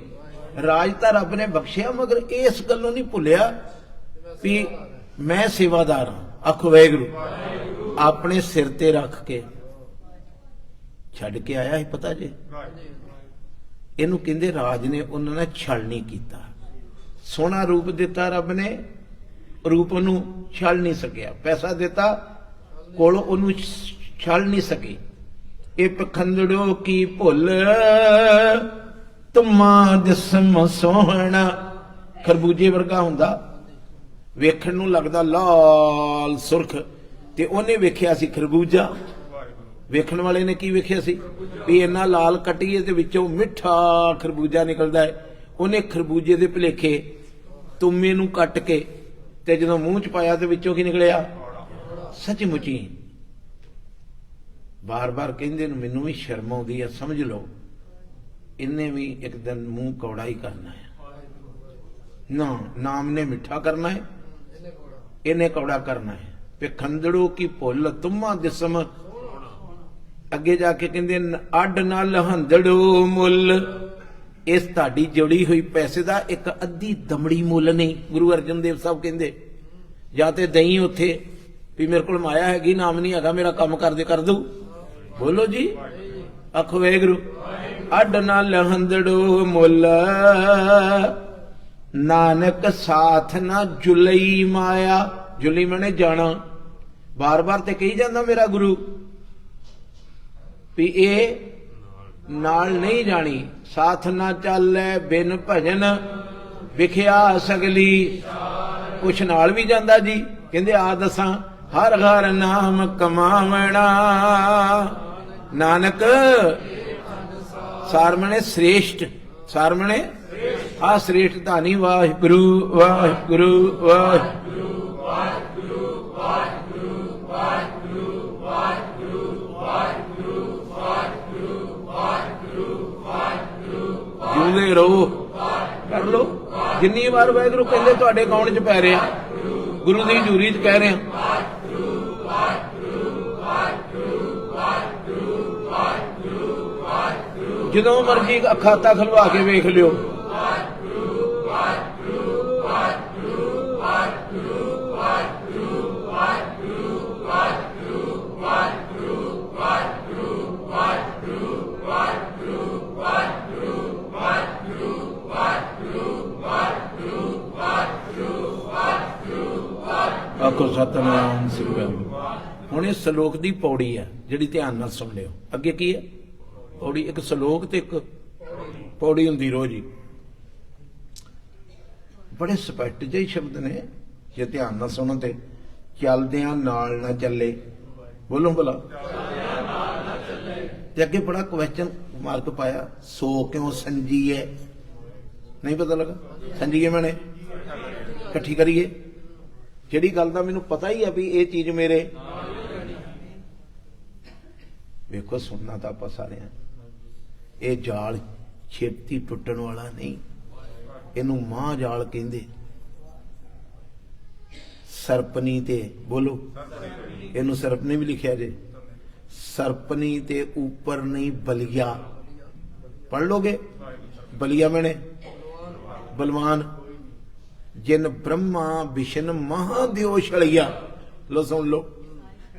राज तां रब ने बख्शिया मगर इस गल्लों नहीं भुलिया भी मैं सेवादार हां। आखो वाहिगुरू, अपने सिर ते रख के छड्ड के आया है। पता जे इनू कहंदे राज ने उन्होंने छल नहीं किया, सोहना रूप दिता रब ने, रूप नूं छल नहीं सकिया, पैसा दिता कोलों उन्होंने छल नहीं सकी। ए पखंदड़ो की भुल तुमा जिस्म सोहना, खरबूजे वर्गा हुंदा, वेखण नूं लगदा लाल सुरख, ते ओने वेखिया सी खरबूजा। वेखण वाले ने की वेखिया सी भी इन्ना लाल कटीए ते विचों मिठा खरबूजा निकलदा है। ओने खरबूजे दे भुलेखे तुमे नूं कट के ते जदों मूंह च पाया ते विचों की निकलिया सचमुची। बार बार कहंदे नूं मैनूं भी शर्म आउंदी है, समझ लो इन्हें भी एक दिन मुंह कौड़ा ही करना है ना, नाम ने मिठा करना है, इन्हें कौड़ा करना है। पखंदड़ों की भुल तुमा जिस्म, अगे जाके कहंदे अड ना लहंदड़ो मुल, इस ताड़ी जुड़ी हुई पैसे का एक अद्धी दमड़ी मुल नहीं। गुरु अर्जन देव साहब कहंदे या ते दई उत्थे भी मेरे को माया हैगी, नाम नहीं हैगा, मेरा काम कर दे कर दू। बोलो जी, आखो वाहिगुरू। अड ना लहंदड़ो मुल, नानक साथ ना जुलई माया। जुली मैंने जाना, बार बार ते कही जाता मेरा गुरु भी ए नाल नहीं जानी। साथ ना चले बिन भजन, विखिया सगली। कुछ नाल भी जाता जी, कहंदे आ दसा हर हर नाम कमावना। नानक सार मने श्रेष्ठ ਸਾਰਮਣੇ ਆ ਸ੍ਰੇਸ਼ਟ ਧਾਨੀ ਵਾਹਿਗੁਰੂ ਵਾਹਿਗੁਰੂ ਵਾਹਿਗੁਰੂ ਜਿਉਂਦੇ ਰਹੋ। ਕਰ ਲੋ ਜਿੰਨੀ ਵਾਰ ਵਾਹਿਗੁਰੂ ਕਹਿੰਦੇ ਤੁਹਾਡੇ ਅਕਾਊਂਟ 'ਚ ਪੈ ਰਿਹਾ, ਗੁਰੂ ਦੀ ਹਜ਼ੂਰੀ 'ਚ ਕਹਿ ਰਿਹਾ। ਜਦੋਂ ਮਰਜੀ ਖਾਤਾ ਖਲਵਾ ਕੇ ਵੇਖ ਲਿਓ। ਆਖੋ ਸਤਨਾਮ ਸਿੰਘ। ਹੁਣ ਇਹ ਸ਼ਲੋਕ ਦੀ ਪੌੜੀ ਹੈ ਜਿਹੜੀ ਧਿਆਨ ਨਾਲ ਸੁਣ ਲਿਓ। ਅੱਗੇ ਕੀ ਹੈ? ਪੌੜੀ। ਇੱਕ ਸ਼ਲੋਕ ਤੇ ਇੱਕ ਪੌੜੀ ਹੁੰਦੀ ਰੋਜ਼ ਹੀ। ਬੜੇ ਸਪਸ਼ਟ ਜਿਹੇ ਸ਼ਬਦ ਨੇ, ਜੇ ਧਿਆਨ ਨਾਲ ਸੁਣੋ ਤੇ। ਚੱਲਦਿਆਂ ਨਾਲ ਨਾ ਚੱਲੇ, ਬੋਲੋ ਭਲਾ। ਤੇ ਅੱਗੇ ਬੜਾ ਕੁਐਸਚਨ ਮਾਰਕ ਪਾਇਆ, ਸੋ ਕਿਉਂ ਸੰਜੀਏ? ਨਹੀਂ ਪਤਾ ਲੱਗਾ? ਸੰਜੀਏ ਮੈਨੇ ਇਕੱਠੀ ਕਰੀਏ ਜਿਹੜੀ ਗੱਲ ਦਾ ਮੈਨੂੰ ਪਤਾ ਹੀ ਆ ਵੀ ਇਹ ਚੀਜ਼ ਮੇਰੇ। ਵੇਖੋ ਸੁਣਨਾ ਤਾਂ ਆਪਾਂ ਸਾਰਿਆਂ। ਇਹ ਜਾਲ ਛੇਤੀ ਟੁੱਟਣ ਵਾਲਾ ਨਹੀਂ, ਇਹਨੂੰ ਮਾਂ ਜਾਲ ਕਹਿੰਦੇ। ਸਰਪਨੀ ਤੇ ਬੋਲੋ, ਇਹਨੂੰ ਸਰਪਨੀ ਵੀ ਲਿਖਿਆ ਜੇ। ਸਰਪਨੀ ਤੇ ਉੱਪਰ ਨਹੀਂ ਬਲੀਆ, ਪढ़ ਲੋਗੇ। ਬਲੀਆ ਮੈਨੇ ਬਲਵਾਨ। ਜਿਨ ਬ੍ਰਹਮਾ ਵਿਸ਼ਨ ਮਹਾਦੇਵ ਛਲਿਆ। ਲੋ ਸੁਣ ਲੋ,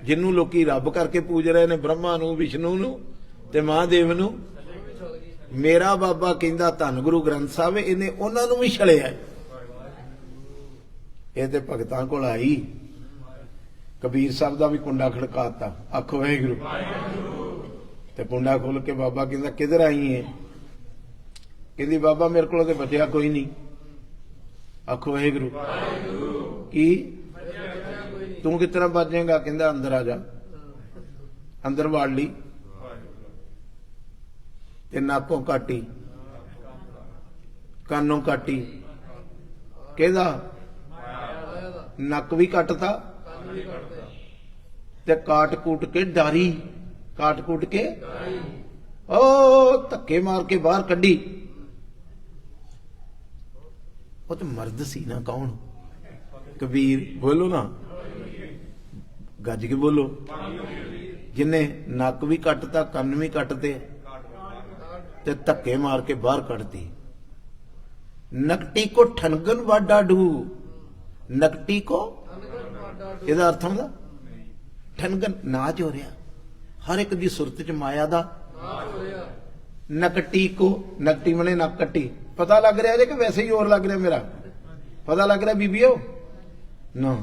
ਜਿਹਨੂੰ ਲੋਕੀ ਰੱਬ ਕਰਕੇ ਪੂਜ ਰਹੇ ਨੇ, ਬ੍ਰਹਮਾ ਨੂੰ, ਵਿਸ਼ਨੂੰ ਨੂੰ ਤੇ ਮਹਾਦੇਵ ਨੂੰ। ਮੇਰਾ ਬਾਬਾ ਕਹਿੰਦਾ ਧੰਨ ਗੁਰੂ ਗ੍ਰੰਥ ਸਾਹਿਬ, ਇਹਨੇ ਉਹਨਾਂ ਨੂੰ ਵੀ ਛਲਿਆ। ਇਹ ਤੇ ਭਗਤਾਂ ਕੋਲ ਆਈ, ਕਬੀਰ ਸਾਹਿਬ ਦਾ ਵੀ ਕੁੰਡਾ ਖੜਕਾਤਾ। ਆਖੋ ਵਾਹਿਗੁਰੂ। ਤੇ ਕੁੰਡਾ ਖੋਲ ਕੇ ਬਾਬਾ ਕਹਿੰਦਾ ਕਿੱਧਰ ਆਈ ਹੈ? ਕਹਿੰਦੀ ਬਾਬਾ ਮੇਰੇ ਕੋਲ ਤੇ ਬਚਿਆ ਕੋਈ ਨਹੀਂ। ਆਖੋ ਵਾਹਿਗੁਰੂ। ਕੀ ਤੂੰ ਕਿਸ ਤਰ੍ਹਾਂ ਬਚ ਜਾਏਗਾ? ਕਹਿੰਦਾ ਅੰਦਰ ਆ ਜਾ। ਅੰਦਰ ਵਾੜ ਲਈ ਤੇ ਨਾਕੋਂ ਕਾਟੀ, ਕਾਨੋਂ ਕਾਟੀ। ਕਿਹਦਾ? ਨੱਕ ਵੀ ਕੱਟਤਾ ਤੇ ਕਾਟ ਕੂਟ ਕੇ ਡਾਰੀ, ਕਾਟ ਕੂਟ ਕੇ ਉਹ ਧੱਕੇ ਮਾਰ ਕੇ ਬਾਹਰ ਕੱਢੀ। ਉਹ ਤਾਂ ਮਰਦ ਸੀ ਨਾ। ਕੌਣ? ਕਬੀਰ। ਬੋਲੋ ਨਾ, ਗੱਜ ਕੇ ਬੋਲੋ। ਜਿਨੇ ਨੱਕ ਵੀ ਕੱਟਤਾ, ਕੰਨ ਵੀ ਕੱਟਤੇ ਤੇ ਧੱਕੇ ਮਾਰ ਕੇ ਬਾਹਰ ਕੱਢਤੀ। ਨਕਟੀ ਕੋ ਠਨਗਨ ਵਾਡਾ ਡੂ। ਨਕਟੀ ਕੋ ਇਹਦਾ ਅਰਥ ਹੁੰਦਾ ਠਨਗਨ, ਨਾਚ ਹੋ ਰਿਹਾ। ਹਰ ਇੱਕ ਦੀ ਸੁਰਤ ਚ ਮਾਇਆ ਦਾ ਨਕਟੀ ਕੋ। ਨਕਟੀ ਮਨੇ ਨੱਕ ਕੱਟੀ। ਪਤਾ ਲੱਗ ਰਿਹਾ ਜੇ ਕਿ ਵੈਸੇ ਹੀ ਹੋਰ ਲੱਗ ਰਿਹਾ? ਮੇਰਾ ਪਤਾ ਲੱਗ ਰਿਹਾ ਬੀਬੀਓ ਨਾ।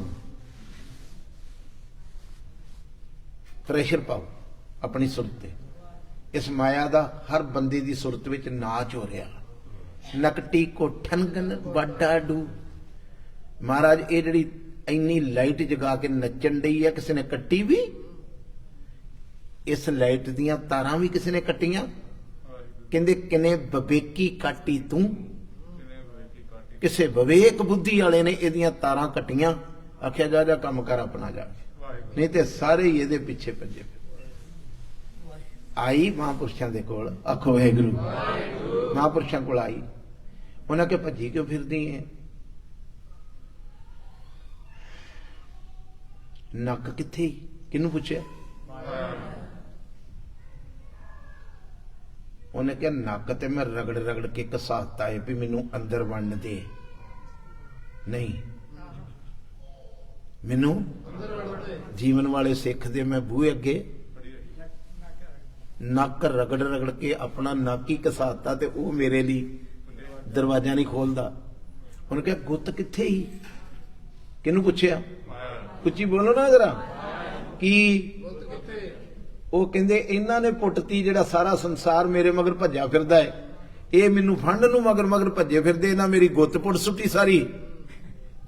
ਪ੍ਰੈਸ਼ਰ ਪਾਓ ਆਪਣੀ ਸੁਰਤ ਤੇ। ਇਸ ਮਾਇਆ ਦਾ ਹਰ ਬੰਦੇ ਦੀ ਸੁਰਤ ਵਿੱਚ ਨਾਚ ਹੋ ਰਿਹਾ। ਨਕਟੀ ਕੋ ਠਨਗਨ ਵਾਡਾ ਡੂ। ਮਹਾਰਾਜ ਇਹ ਜਿਹੜੀ ਇੰਨੀ ਲਾਈਟ ਜਗਾ ਕੇ ਨੱਚਣ ਡਈ ਹੈ, ਕਿਸੇ ਨੇ ਕੱਟੀ ਵੀ? ਇਸ ਲਾਈਟ ਦੀਆਂ ਤਾਰਾਂ ਵੀ ਕਿਸੇ ਨੇ ਕੱਟੀਆਂ? ਕਹਿੰਦੇ ਕਿਨੇ ਬਵੇਕੀ ਕਾਟੀ ਤੂੰ। ਕਿਸੇ ਵਿਵੇਕ ਬੁੱਧੀ ਵਾਲੇ ਨੇ ਇਹਦੀਆਂ ਤਾਰਾਂ ਕੱਟੀਆਂ। ਆਖਿਆ ਜਾ ਜਾ ਕੰਮ ਕਰ ਆਪਣਾ ਜਾ, ਨਹੀਂ ਤੇ ਸਾਰੇ ਹੀ ਇਹਦੇ ਪਿੱਛੇ ਭੱਜੇ। ਆਈ ਮਹਾਂਪੁਰਸ਼ਾਂ ਦੇ ਕੋਲ। ਆਖੋ ਵਾਹਿਗੁਰੂ। ਮਹਾਂਪੁਰਸ਼ਾਂ ਕੋਲ ਆਈ। ਉਹਨਾਂ ਕੇ ਭੱਜੀ ਕਿਉਂ ਫਿਰਦੀ ਹੈ? ਨੱਕ ਕਿੱਥੇ? ਕਿਹਨੂੰ ਪੁੱਛਿਆ? ਉਹਨੇ ਕਿਹਾ ਨੱਕ ਤੇ ਮੈਂ ਰਗੜ ਰਗੜ ਕੇ ਘਸਾਤਾ ਹੈ ਵੀ ਮੈਨੂੰ ਅੰਦਰ ਵੜਨ ਦੇ। ਨਹੀਂ, ਮੈਨੂੰ ਜੀਵਨ ਵਾਲੇ ਸਿੱਖ ਦੇ ਮੈਂ ਬੂਹੇ ਅੱਗੇ ਨੱਕ ਰਗੜ ਰਗੜ ਕੇ ਆਪਣਾ ਨੱਕ ਹੀ ਘਸਾਤਾ ਤੇ ਉਹ ਮੇਰੇ ਲਈ ਦਰਵਾਜ਼ਾ ਨਹੀਂ ਖੋਲਦਾ। ਉਹਨੇ ਕਿਹਾ ਗੁੱਤ ਕਿੱਥੇ ਹੀ? ਕਿਹਨੂੰ ਪੁੱਛਿਆ? ਉੱਚੀ ਬੋਲੋ ਨਾ ਜਰਾ। ਕੀ? ਉਹ ਕਹਿੰਦੇ ਇਹਨਾਂ ਨੇ ਪੁੱਟਤੀ ਜਿਹੜਾ ਸਾਰਾ ਸੰਸਾਰ ਮੇਰੇ ਮਗਰ ਭੱਜਿਆ ਫਿਰਦਾ ਹੈ। ਇਹ ਮੈਨੂੰ ਫੰਡ ਨੂੰ ਮਗਰ ਮਗਰ ਭੱਜੇ ਫਿਰਦੇ। ਇਹਨਾਂ ਮੇਰੀ ਗੁੱਤ ਪੁੱਟ ਸੁੱਟੀ ਸਾਰੀ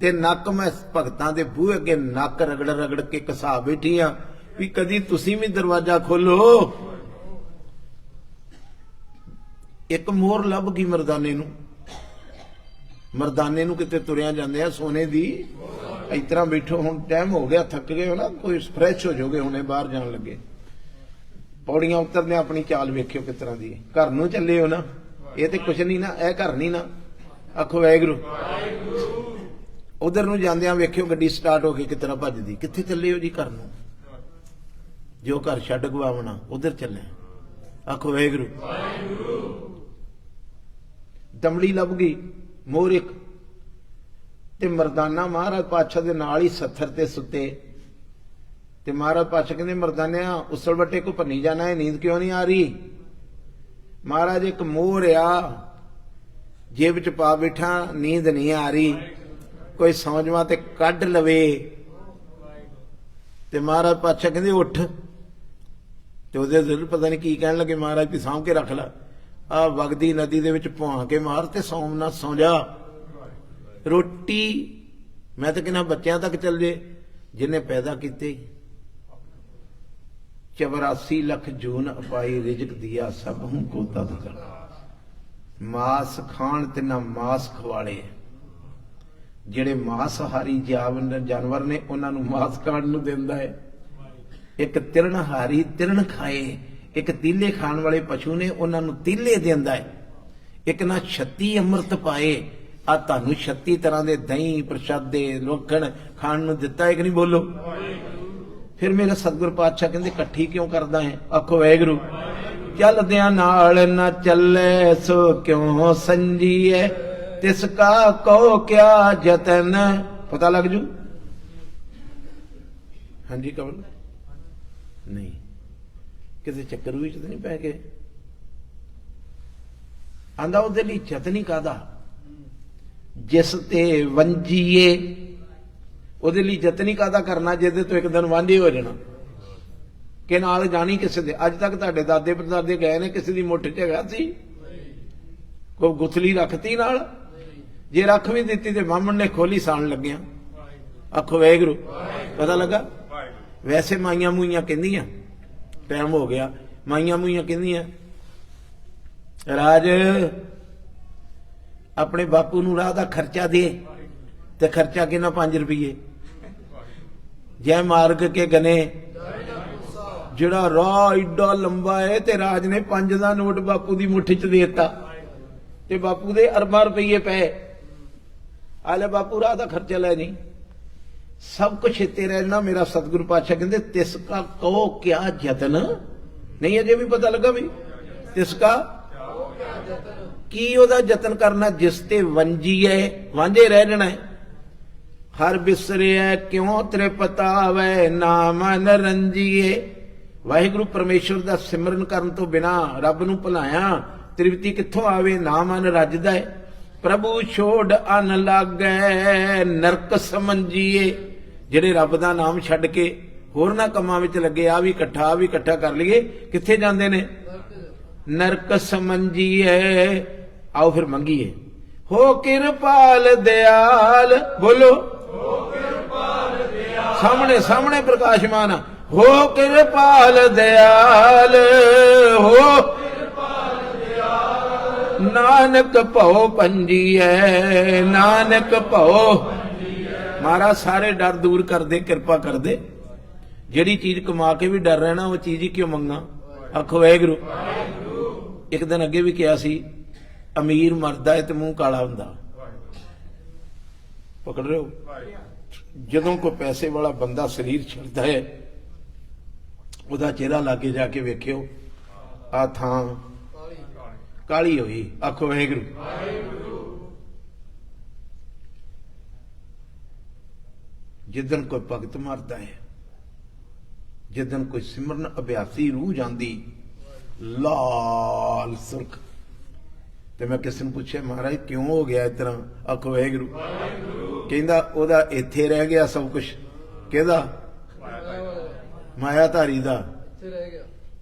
ਤੇ ਨੱਕ ਮੈਂ ਭਗਤਾਂ ਦੇ ਬੂਹੇ ਅੱਗੇ ਨੱਕ ਰਗੜ ਰਗੜ ਕੇ ਘਸਾ ਬੈਠੀ ਆ ਵੀ ਕਦੀ ਤੁਸੀਂ ਵੀ ਦਰਵਾਜ਼ਾ ਖੋਲੋ। ਇੱਕ ਮੋਹਰ ਲੱਭ ਗਈ ਮਰਦਾਨੇ ਨੂੰ। ਮਰਦਾਨੇ ਨੂੰ ਕਿਤੇ ਤੁਰਿਆ ਜਾਂਦੇ ਆ ਸੋਨੇ ਦੀ। ਇਸ ਤਰ੍ਹਾਂ ਬੈਠੋ, ਹੁਣ ਟਾਈਮ ਹੋ ਗਿਆ, ਥੱਕ ਗਏ ਹੋ ਨਾ, ਕੋਈ ਫਰੈਸ਼ ਹੋ ਜਾਓਗੇ, ਹੁਣੇ ਬਾਹਰ ਜਾਣ ਲੱਗੇ। ਪੌੜੀਆਂ ਉਤਰਦੇ ਆਪਣੀ ਚਾਲ ਵੇਖਿਓ ਕਿਸ ਤਰ੍ਹਾਂ ਦੀ। ਘਰ ਨੂੰ ਚੱਲੇ ਹੋ ਨਾ, ਇਹ ਤੇ ਕੁਛ ਨਹੀਂ ਨਾ, ਇਹ ਘਰ ਨਹੀਂ ਨਾ। ਆਖੋ ਵਾਹਿਗੁਰੂ। ਉਧਰ ਨੂੰ ਜਾਂਦਿਆਂ ਵੇਖਿਓ ਗੱਡੀ ਸਟਾਰਟ ਹੋ ਕੇ ਕਿਸ ਤਰ੍ਹਾਂ ਭੱਜਦੀ। ਕਿੱਥੇ ਚੱਲੇ ਹੋ ਜੀ? ਘਰ ਨੂੰ। ਜੋ ਘਰ ਛੱਡ ਗਵਾਵਣਾ ਉਧਰ ਚੱਲੇ। ਆਖੋ ਵਾਹਿਗੁਰੂ। ਦਮੜੀ ਲੱਭ ਗਈ ਮੋਰ ਇੱਕ, ਤੇ ਮਰਦਾਨਾ ਮਹਾਰਾਜ ਪਾਤਸ਼ਾਹ ਦੇ ਨਾਲ ਹੀ ਸੱਥਰ ਤੇ ਸੁੱਤੇ। ਤੇ ਮਹਾਰਾਜ ਪਾਤਸ਼ਾਹ ਕਹਿੰਦੇ ਮਰਦਾਨਿਆ ਉਸਲ ਵੱਟੇ ਕੋ ਭੰਨੀ ਜਾਣਾ ਹੈ, ਨੀਂਦ ਕਿਉਂ ਨਹੀਂ ਆ ਰਹੀ? ਮਹਾਰਾਜ ਇੱਕ ਮੋਰ ਆ ਜੇਬ ਚ ਪਾ ਬੈਠਾ, ਨੀਂਦ ਨਹੀਂ ਆ ਰਹੀ, ਕੋਈ ਸੌਂਜਵਾ ਤੇ ਕੱਢ ਲਵੇ। ਤੇ ਮਹਾਰਾਜ ਪਾਤਸ਼ਾਹ ਕਹਿੰਦੇ ਉੱਠ। ਤੇ ਉਹਦੇ ਦਿਲ ਪਤਾ ਨਹੀਂ ਕੀ ਕਹਿਣ ਲੱਗੇ ਮਹਾਰਾਜ ਵੀ ਸਾਂਭ ਕੇ ਰੱਖ ਲੈ, ਆ ਵਗਦੀ ਨਦੀ ਦੇ ਵਿੱਚ ਭੁਆ ਕੇ ਮਾਰ ਤੇ ਸੌਂ ਨਾ ਸੌਂ ਜਾ। ਰੋਟੀ ਮੈਂ ਤਾਂ ਕਹਿੰਦਾ ਬੱਚਿਆਂ ਤੱਕ ਚੱਲ ਜੇ ਜਿਹਨੇ ਪੈਦਾ ਕੀਤੇ। 84 ਲੱਖ ਜੂਨ ਅਪਾਈ ਰਿਜਕ ਦਿਆ ਸਭ ਹੂੰ ਕੋ ਤਦ ਕਰ। ਮਾਸ ਖਾਣ ਤੇ ਨਾ ਮਾਸ ਖਵਾਲੇ। ਜਿਹੜੇ ਮਾਸਹਾਰੀ ਜਾਨਵਰ ਨੇ ਉਹਨਾਂ ਨੂੰ ਮਾਸ ਖਾਣ ਨੂੰ ਦਿੰਦਾ ਹੈ। ਇੱਕ ਤਿਰਨਹਾਰੀ ਤਿਰਨ ਖਾਏ, ਇੱਕ ਤੀਲੇ ਖਾਣ ਵਾਲੇ ਪਸ਼ੂ ਨੇ ਉਹਨਾਂ ਨੂੰ ਤੀਲੇ ਦਿੰਦਾ ਹੈ। ਇੱਕ ਨਾ 36 ਅੰਮ੍ਰਿਤ ਪਾਏ, ਆ ਤੁਹਾਨੂੰ 36 ਤਰ੍ਹਾਂ ਦੇ ਦਹੀਂ ਪ੍ਰਸ਼ਾਦੇ ਲੋਕਣ ਖਾਣ ਨੂੰ ਦਿੱਤਾ ਹੈ ਕਿ ਨਹੀਂ? ਬੋਲੋ। ਫਿਰ ਮੇਰੇ ਸਤਿਗੁਰ ਪਾਤਸ਼ਾਹ ਕਹਿੰਦੇ ਇਕੱਠੀ ਕਿਉਂ ਕਰਦਾ ਹੈ? ਆਖੋ ਵਾਹਿਗੁਰੂ। ਚੱਲਦਿਆਂ ਨਾਲ ਨਾ ਚੱਲੇ ਸੋ ਕਿਉਂ ਸੰਜੀਏ, ਤਿਸ ਕਾ ਕੋ ਕਿਆ ਜਤਨ। ਪਤਾ ਲੱਗ ਜੂ। ਹਾਂਜੀ ਕਵਲ ਨਹੀਂ, ਕਿਸੇ ਚੱਕਰ ਵਿੱਚ ਤਾਂ ਨਹੀਂ ਪੈ ਗਏ। ਆਂਦਾ ਉਹਦੇ ਲਈ ਜਤਨ ਕਾਹਦਾ? ਜਿਸ ਤੇ ਵੰਜੀਏ, ਉਹਦੇ ਲਈ ਜਤਨ ਕਾਹਦਾ ਕਰਨਾ ਜਿਹਦੇ ਤੋਂ ਇੱਕ ਦਿਨ ਵਾਂਝੇ ਹੋ ਜਾਣਾ, ਕਿ ਨਾਲ ਜਾਣੀ ਕਿਸੇ ਦੇ। ਅੱਜ ਤੱਕ ਤੁਹਾਡੇ ਦਾਦੇ ਪੜਦਾਦੇ ਗਏ ਨੇ, ਕਿਸੇ ਦੀ ਮੁੱਠ ਚ ਹੈਗਾ ਸੀ? ਕੋਈ ਗੁਥਲੀ ਰੱਖਤੀ ਨਾਲ? ਜੇ ਰੱਖ ਵੀ ਦਿੱਤੀ ਤੇ ਬਾਹਮਣ ਨੇ ਖੋਲੀ ਸਾਣ ਲੱਗਿਆ। ਆਖੋ ਵਾਹਿਗੁਰੂ। ਪਤਾ ਲੱਗਾ? ਵੈਸੇ ਮਾਈਆਂ ਮੂਈਆਂ ਕਹਿੰਦੀਆਂ, ਟਾਈਮ ਹੋ ਗਿਆ, ਮਾਈਆਂ ਮੂਈਆਂ ਕਹਿੰਦੀਆਂ ਰਾਜ ਆਪਣੇ ਬਾਪੂ ਨੂੰ ਰਾਹ ਦਾ ਖਰਚਾ ਦੇ। ਤੇ ਖਰਚਾ ਕਿੰਨਾ? 5 ਰੁਪਏ। ਜੈ ਮਾਰਗ ਕੇ ਗਨੇ, ਜਿਹੜਾ ਰਾਹ ਏਡਾ ਲੰਬਾ ਹੈ ਤੇ ਰਾਜ ਨੇ 5 ਦਾ ਨੋਟ ਬਾਪੂ ਦੀ ਮੁੱਠੀ ਚ ਦੇ ਦਿੱਤਾ ਤੇ ਬਾਪੂ ਦੇ ਅਰਬਾਂ ਰੁਪਏ ਪਏ। ਆਲੇ ਬਾਪੂ ਰਾਹ ਦਾ ਖਰਚਾ ਲੈ ਨਹੀਂ, ਸਭ ਕੁਛ ਇੱਥੇ ਰਹਿਣਾ। ਮੇਰਾ ਸਤਿਗੁਰੂ ਪਾਤਸ਼ਾਹ ਕਹਿੰਦੇ ਤਿਸ ਕਾ ਕਹੋ ਕਿਆ ਜਤਨ। ਨਹੀਂ ਅਜੇ ਵੀ ਪਤਾ ਲੱਗਾ ਵੀ ਤਿਸ ਕਾ ਕੀ ਉਹਦਾ ਯਤਨ ਕਰਨਾ? ਜਿਸ ਤੇ ਵੰਜੀਏ, ਵਾਂਝੇ ਰਹਿ ਜਾਣਾ। ਹਰ ਬਿਸਰਿਆ ਕਿਉਂ ਤ੍ਰਿਪਤਾਵੇ, ਨਾਮ ਨਰੰਜੀਏ। ਵਾਹਿਗੁਰੂ ਪਰਮੇਸ਼ਵਰ ਦਾ ਸਿਮਰਨ ਕਰਨ ਤੋਂ ਬਿਨਾ ਰੱਬ ਨੂੰ ਭੁਲਾਇਆ ਤ੍ਰਿਪਤੀ ਕਿੱਥੋਂ ਆਵੇ? ਨਾ ਮਨ ਰੱਜਦਾ ਹੈ। ਪ੍ਰਭੂ ਛੋੜ ਅਨ ਲਾਗੈ, ਨਰਕ ਸਮਝੀਏ। ਜਿਹੜੇ ਰੱਬ ਦਾ ਨਾਮ ਛੱਡ ਕੇ ਹੋਰ ਨਾ ਕੰਮਾਂ ਵਿੱਚ ਲੱਗੇ, ਆ ਵੀ ਇਕੱਠਾ ਕਰ ਲਈਏ, ਕਿੱਥੇ ਜਾਂਦੇ ਨੇ? ਨਰਕ ਸਮਝੀਏ। ਆਓ ਫਿਰ ਮੰਗੀਏ। ਹੋ ਕਿਰਪਾਲ ਦਿਆਲ। ਬੋਲੋ। ਸਾਹਮਣੇ ਪ੍ਰਕਾਸ਼ਮਾਨ। ਹੋ ਕਿਰਪਾਲ ਦਿਆਲ, ਹੋ ਨਾਨਕ ਭਉ ਪੰਜੀਐ, ਨਾਨਕ ਭਉ। ਮਹਾਰਾਜ ਸਾਰੇ ਡਰ ਦੂਰ ਕਰਦੇ, ਕਿਰਪਾ ਕਰਦੇ। ਜਿਹੜੀ ਚੀਜ਼ ਕਮਾ ਕੇ ਵੀ ਡਰ ਰਹਿਣਾ, ਉਹ ਚੀਜ਼ ਹੀ ਕਿਉਂ ਮੰਗਾ? ਆਖੋ ਵਾਹਿਗੁਰੂ। ਇੱਕ ਦਿਨ ਅੱਗੇ ਵੀ ਕਿਹਾ ਸੀ, ਅਮੀਰ ਮਰਦਾ ਹੈ ਤੇ ਮੂੰਹ ਕਾਲਾ ਹੁੰਦਾ। ਪਕੜ ਰਹੇ ਹੋ? ਜਦੋਂ ਕੋਈ ਪੈਸੇ ਵਾਲਾ ਬੰਦਾ ਸਰੀਰ ਛੱਡਦਾ ਹੈ, ਉਹਦਾ ਚਿਹਰਾ ਲਾਗੇ ਜਾ ਕੇ ਵੇਖਿਓ, ਆ ਥਾਂ ਕਾਲੀ ਹੋਈ। ਆਖੋ ਵਾਹਿਗੁਰੂ। ਜਿੱਦਨ ਕੋਈ ਭਗਤ ਮਰਦਾ ਹੈ, ਜਿੱਦਨ ਕੋਈ ਸਿਮਰਨ ਅਭਿਆਸੀ ਰੂਹ ਜਾਂਦੀ, ਲਾਲ ਸੁਰਖ। ਤੇ ਮੈਂ ਕਿਸੇ ਨੂੰ ਪੁੱਛਿਆ ਮਹਾਰਾਜ ਕਿਉਂ ਹੋ ਗਿਆ ਇਸ ਤਰ੍ਹਾਂ? ਆਖੋ ਵਾਹਿਗੁਰੂ। ਕਹਿੰਦਾ ਉਹਦਾ ਇੱਥੇ ਰਹਿ ਗਿਆ ਸਭ ਕੁਛ। ਕਿਹਦਾ? ਮਾਇਆਧਾਰੀ ਦਾ।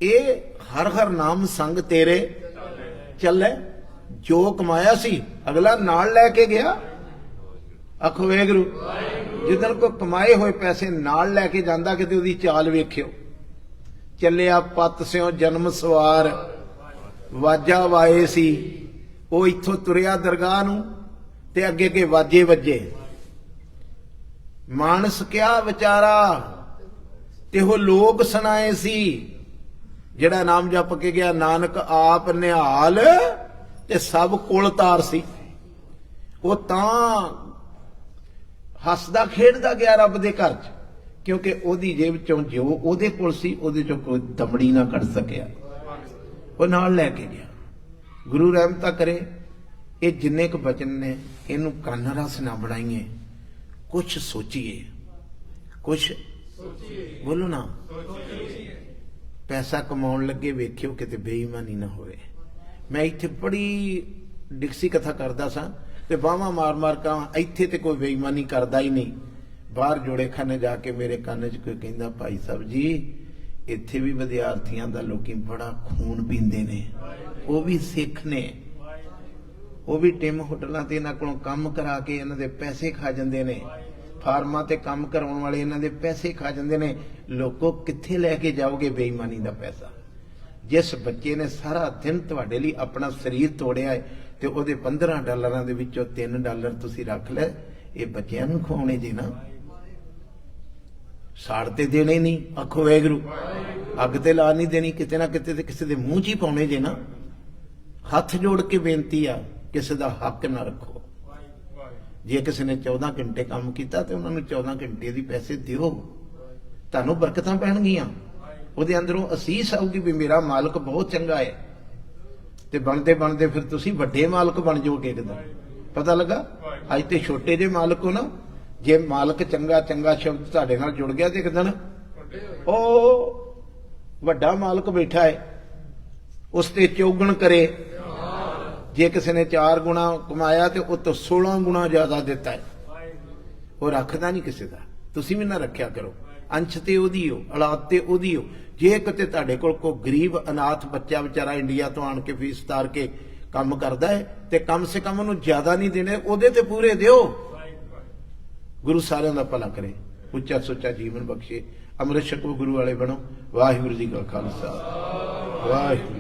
ਇਹ ਹਰ ਨਾਮ ਸੰਗ ਤੇਰੇ ਚੱਲੇ। ਜੋ ਕਮਾਇਆ ਸੀ ਅਗਲਾ ਨਾਲ ਲੈ ਕੇ ਗਿਆ। ਆਖੋ ਵਾਹਿਗੁਰੂ। ਜਿੱਦਣ ਕੋ ਕਮਾਏ ਹੋਏ ਪੈਸੇ ਨਾਲ ਲੈ ਕੇ ਜਾਂਦਾ, ਕਿਤੇ ਉਹਦੀ ਚਾਲ ਵੇਖਿਓ। ਚੱਲਿਆ ਪੱਤ ਸਿਓ ਜਨਮ ਸਵਾਰ, ਵਾਜਾ ਵਾਏ ਸੀ। ਉਹ ਇੱਥੋਂ ਤੁਰਿਆ ਦਰਗਾਹ ਨੂੰ ਤੇ ਅੱਗੇ ਅੱਗੇ ਵਾਜੇ ਵੱਜੇ। ਮਾਨਸ ਕਿਆ ਵਿਚਾਰਾ ਤੇ ਉਹ ਲੋਕ ਸੁਣਾਏ ਸੀ। ਜਿਹੜਾ ਨਾਮ ਜਪ ਕੇ ਗਿਆ ਨਾਨਕ ਆਪ ਨਿਹਾਲ ਤੇ ਸਭ ਕੁਲ ਤਾਰ ਸੀ। ਉਹ ਤਾਂ ਹੱਸਦਾ ਖੇਡਦਾ ਗਿਆ ਰੱਬ ਦੇ ਘਰ 'ਚ, ਕਿਉਂਕਿ ਉਹਦੀ ਜੇਬ ਚੋਂ ਜੋ ਉਹਦੇ ਕੋਲ ਸੀ ਉਹਦੇ ਚੋਂ ਕੋਈ ਦਮੜੀ ਨਾ ਕੱਢ ਸਕਿਆ। ਉਹ ਨਾਲ ਲੈ ਕੇ ਗਿਆ। ਗੁਰੂ ਰਹਿਮਤਾਂ ਕਰੇ ਇਹ ਜਿੰਨੇ ਕੁ ਬਚਨ ਨੇ ਇਹਨੂੰ ਕੰਨ ਰਸ ਨਾ ਬਣਾਈਏ, ਕੁਛ ਸੋਚੀਏ, ਕੁਛ ਬੋਲੋ ਨਾ। ਪੈਸਾ ਕਮਾਉਣ ਲੱਗੇ ਵੇਖਿਓ ਕਿਤੇ ਬੇਈਮਾਨੀ ਨਾ ਹੋਵੇ। ਮੈਂ ਇੱਥੇ ਬੜੀ ਡਿਕਸੀ ਕਥਾ ਕਰਦਾ ਸਾਂ ਤੇ ਬਾਹਾਂ ਮਾਰ ਮਾਰ ਕਹਾਂ ਇੱਥੇ ਤੇ ਕੋਈ ਬੇਈਮਾਨੀ ਕਰਦਾ ਹੀ ਨਹੀਂ। ਬਾਹਰ ਜੋੜੇ ਖਾਨੇ ਜਾ ਕੇ ਮੇਰੇ ਕੰਨ 'ਚ ਕੋਈ ਕਹਿੰਦਾ ਭਾਈ ਸਾਹਿਬ ਜੀ ਇੱਥੇ ਵੀ ਵਿਦਿਆਰਥੀਆਂ ਦਾ ਲੋਕੀ ਬੜਾ ਖੂਨ ਪੀਂਦੇ ਨੇ, ਉਹ ਵੀ ਸਿੱਖ ਨੇ, ਉਹ ਵੀ ਟਿਮ ਹੋਟਲਾਂ ਤੇ ਇਹਨਾਂ ਕੋਲੋਂ ਕੰਮ ਕਰਾ ਕੇ ਇਹਨਾਂ ਦੇ ਪੈਸੇ ਖਾ ਜਾਂਦੇ ਨੇ, ਫਾਰਮਾਂ ਤੇ ਕੰਮ ਕਰਾਉਣ ਵਾਲੇ ਇਹਨਾਂ ਦੇ ਪੈਸੇ ਖਾ ਜਾਂਦੇ ਨੇ। ਲੋਕੋ ਕਿੱਥੇ ਲੈ ਕੇ ਜਾਓਗੇ ਬੇਈਮਾਨੀ ਦਾ ਪੈਸਾ? ਜਿਸ ਬੱਚੇ ਨੇ ਸਾਰਾ ਦਿਨ ਤੁਹਾਡੇ ਲਈ ਆਪਣਾ ਸਰੀਰ ਤੋੜਿਆ ਹੈ ਤੇ ਉਹਦੇ $15 ਦੇ ਵਿੱਚੋਂ $3 ਤੁਸੀਂ ਰੱਖ ਲੈ, ਇਹ ਬੱਚਿਆਂ ਨੂੰ ਖਵਾਉਣੇ ਜੇ ਨਾ, ਸਾੜ ਤੇ ਦੇਣੇ ਨਹੀਂ। ਆਖੋ ਵਾਹਿਗੁਰੂ। ਅੱਗ ਤੇ ਲਾ ਨਹੀਂ ਦੇਣੀ, ਕਿਤੇ ਨਾ ਕਿਤੇ ਤੇ ਕਿਸੇ ਦੇ ਮੂੰਹ 'ਚ ਹੀ ਪਾਉਣੇ ਜੇ ਨਾ। ਹੱਥ ਜੋੜ ਕੇ ਬੇਨਤੀ ਆ, ਕਿਸੇ ਦਾ ਹੱਕ ਨਾ ਰੱਖੋ। ਜੇ ਕਿਸੇ ਨੇ 14 ਘੰਟੇ ਕੰਮ ਕੀਤਾ ਤੇ ਉਹਨਾਂ ਨੂੰ 14 ਘੰਟੇ ਦੀ ਪੈਸੇ ਦਿਓ, ਤੁਹਾਨੂੰ ਬਰਕਤਾਂ ਪੈਣਗੀਆਂ। ਉਹਦੇ ਅੰਦਰੋਂ ਅਸੀਸ ਆਊਗੀ ਵੀ ਮੇਰਾ ਮਾਲਕ ਬਹੁਤ ਚੰਗਾ ਹੈ। ਤੇ ਬਣਦੇ ਬਣਦੇ ਫਿਰ ਤੁਸੀਂ ਵੱਡੇ ਮਾਲਕ ਬਣ ਜਾਓਗੇ ਇੱਕਦਮ। ਪਤਾ ਲੱਗਾ? ਅੱਜ ਤੇ ਛੋਟੇ ਜਿਹੇ ਮਾਲਕ ਹੋ ਨਾ, ਜੇ ਮਾਲਕ ਚੰਗਾ ਚੰਗਾ ਸ਼ਬਦ ਤੁਹਾਡੇ ਨਾਲ ਜੁੜ ਗਿਆ ਤੇ ਇੱਕਦਮ ਉਹ ਵੱਡਾ ਮਾਲਕ ਬੈਠਾ ਹੈ, ਉਸ ਤੇ ਚੌਗਣ ਕਰੇ। ਜੇ ਕਿਸੇ ਨੇ 4 ਗੁਣਾ ਕਮਾਇਆ ਤੇ ਉਹ ਤੋਂ 16 ਗੁਣਾ ਜ਼ਿਆਦਾ ਦਿੱਤਾ ਹੈ। ਉਹ ਰੱਖਦਾ ਨਹੀਂ ਕਿਸੇ ਦਾ, ਤੁਸੀਂ ਵੀ ਨਾ ਰੱਖਿਆ ਕਰੋ। ਅੰਸ਼ ਤੇ ਉਹਦੀ ਹੋ, ਔਲਾਦ ਤੇ ਉਹਦੀ ਹੋ। ਜੇ ਕਿਤੇ ਤੁਹਾਡੇ ਕੋਲ ਕੋਈ ਗਰੀਬ ਅਨਾਥ ਬੱਚਾ ਵਿਚਾਰਾ ਇੰਡੀਆ ਤੋਂ ਆਣ ਕੇ ਫੀਸ ਤਾਰ ਕੇ ਕੰਮ ਕਰਦਾ ਹੈ ਤੇ ਕਮ ਸੇ ਕਮ ਉਹਨੂੰ ਜ਼ਿਆਦਾ ਨਹੀਂ ਦੇਣੇ, ਉਹਦੇ ਤੇ ਪੂਰੇ ਦਿਓ। ਗੁਰੂ ਸਾਰਿਆਂ ਦਾ ਭਲਾ ਕਰੇ, ਉੱਚਾ ਸੁੱਚਾ ਜੀਵਨ ਬਖਸ਼ੇ। ਅੰਮ੍ਰਿਤ ਛਕੋ, ਗੁਰੂ ਵਾਲੇ ਬਣੋ। ਵਾਹਿਗੁਰੂ ਜੀ ਕਾ ਖਾਲਸਾ, ਵਾਹਿਗੁਰੂ।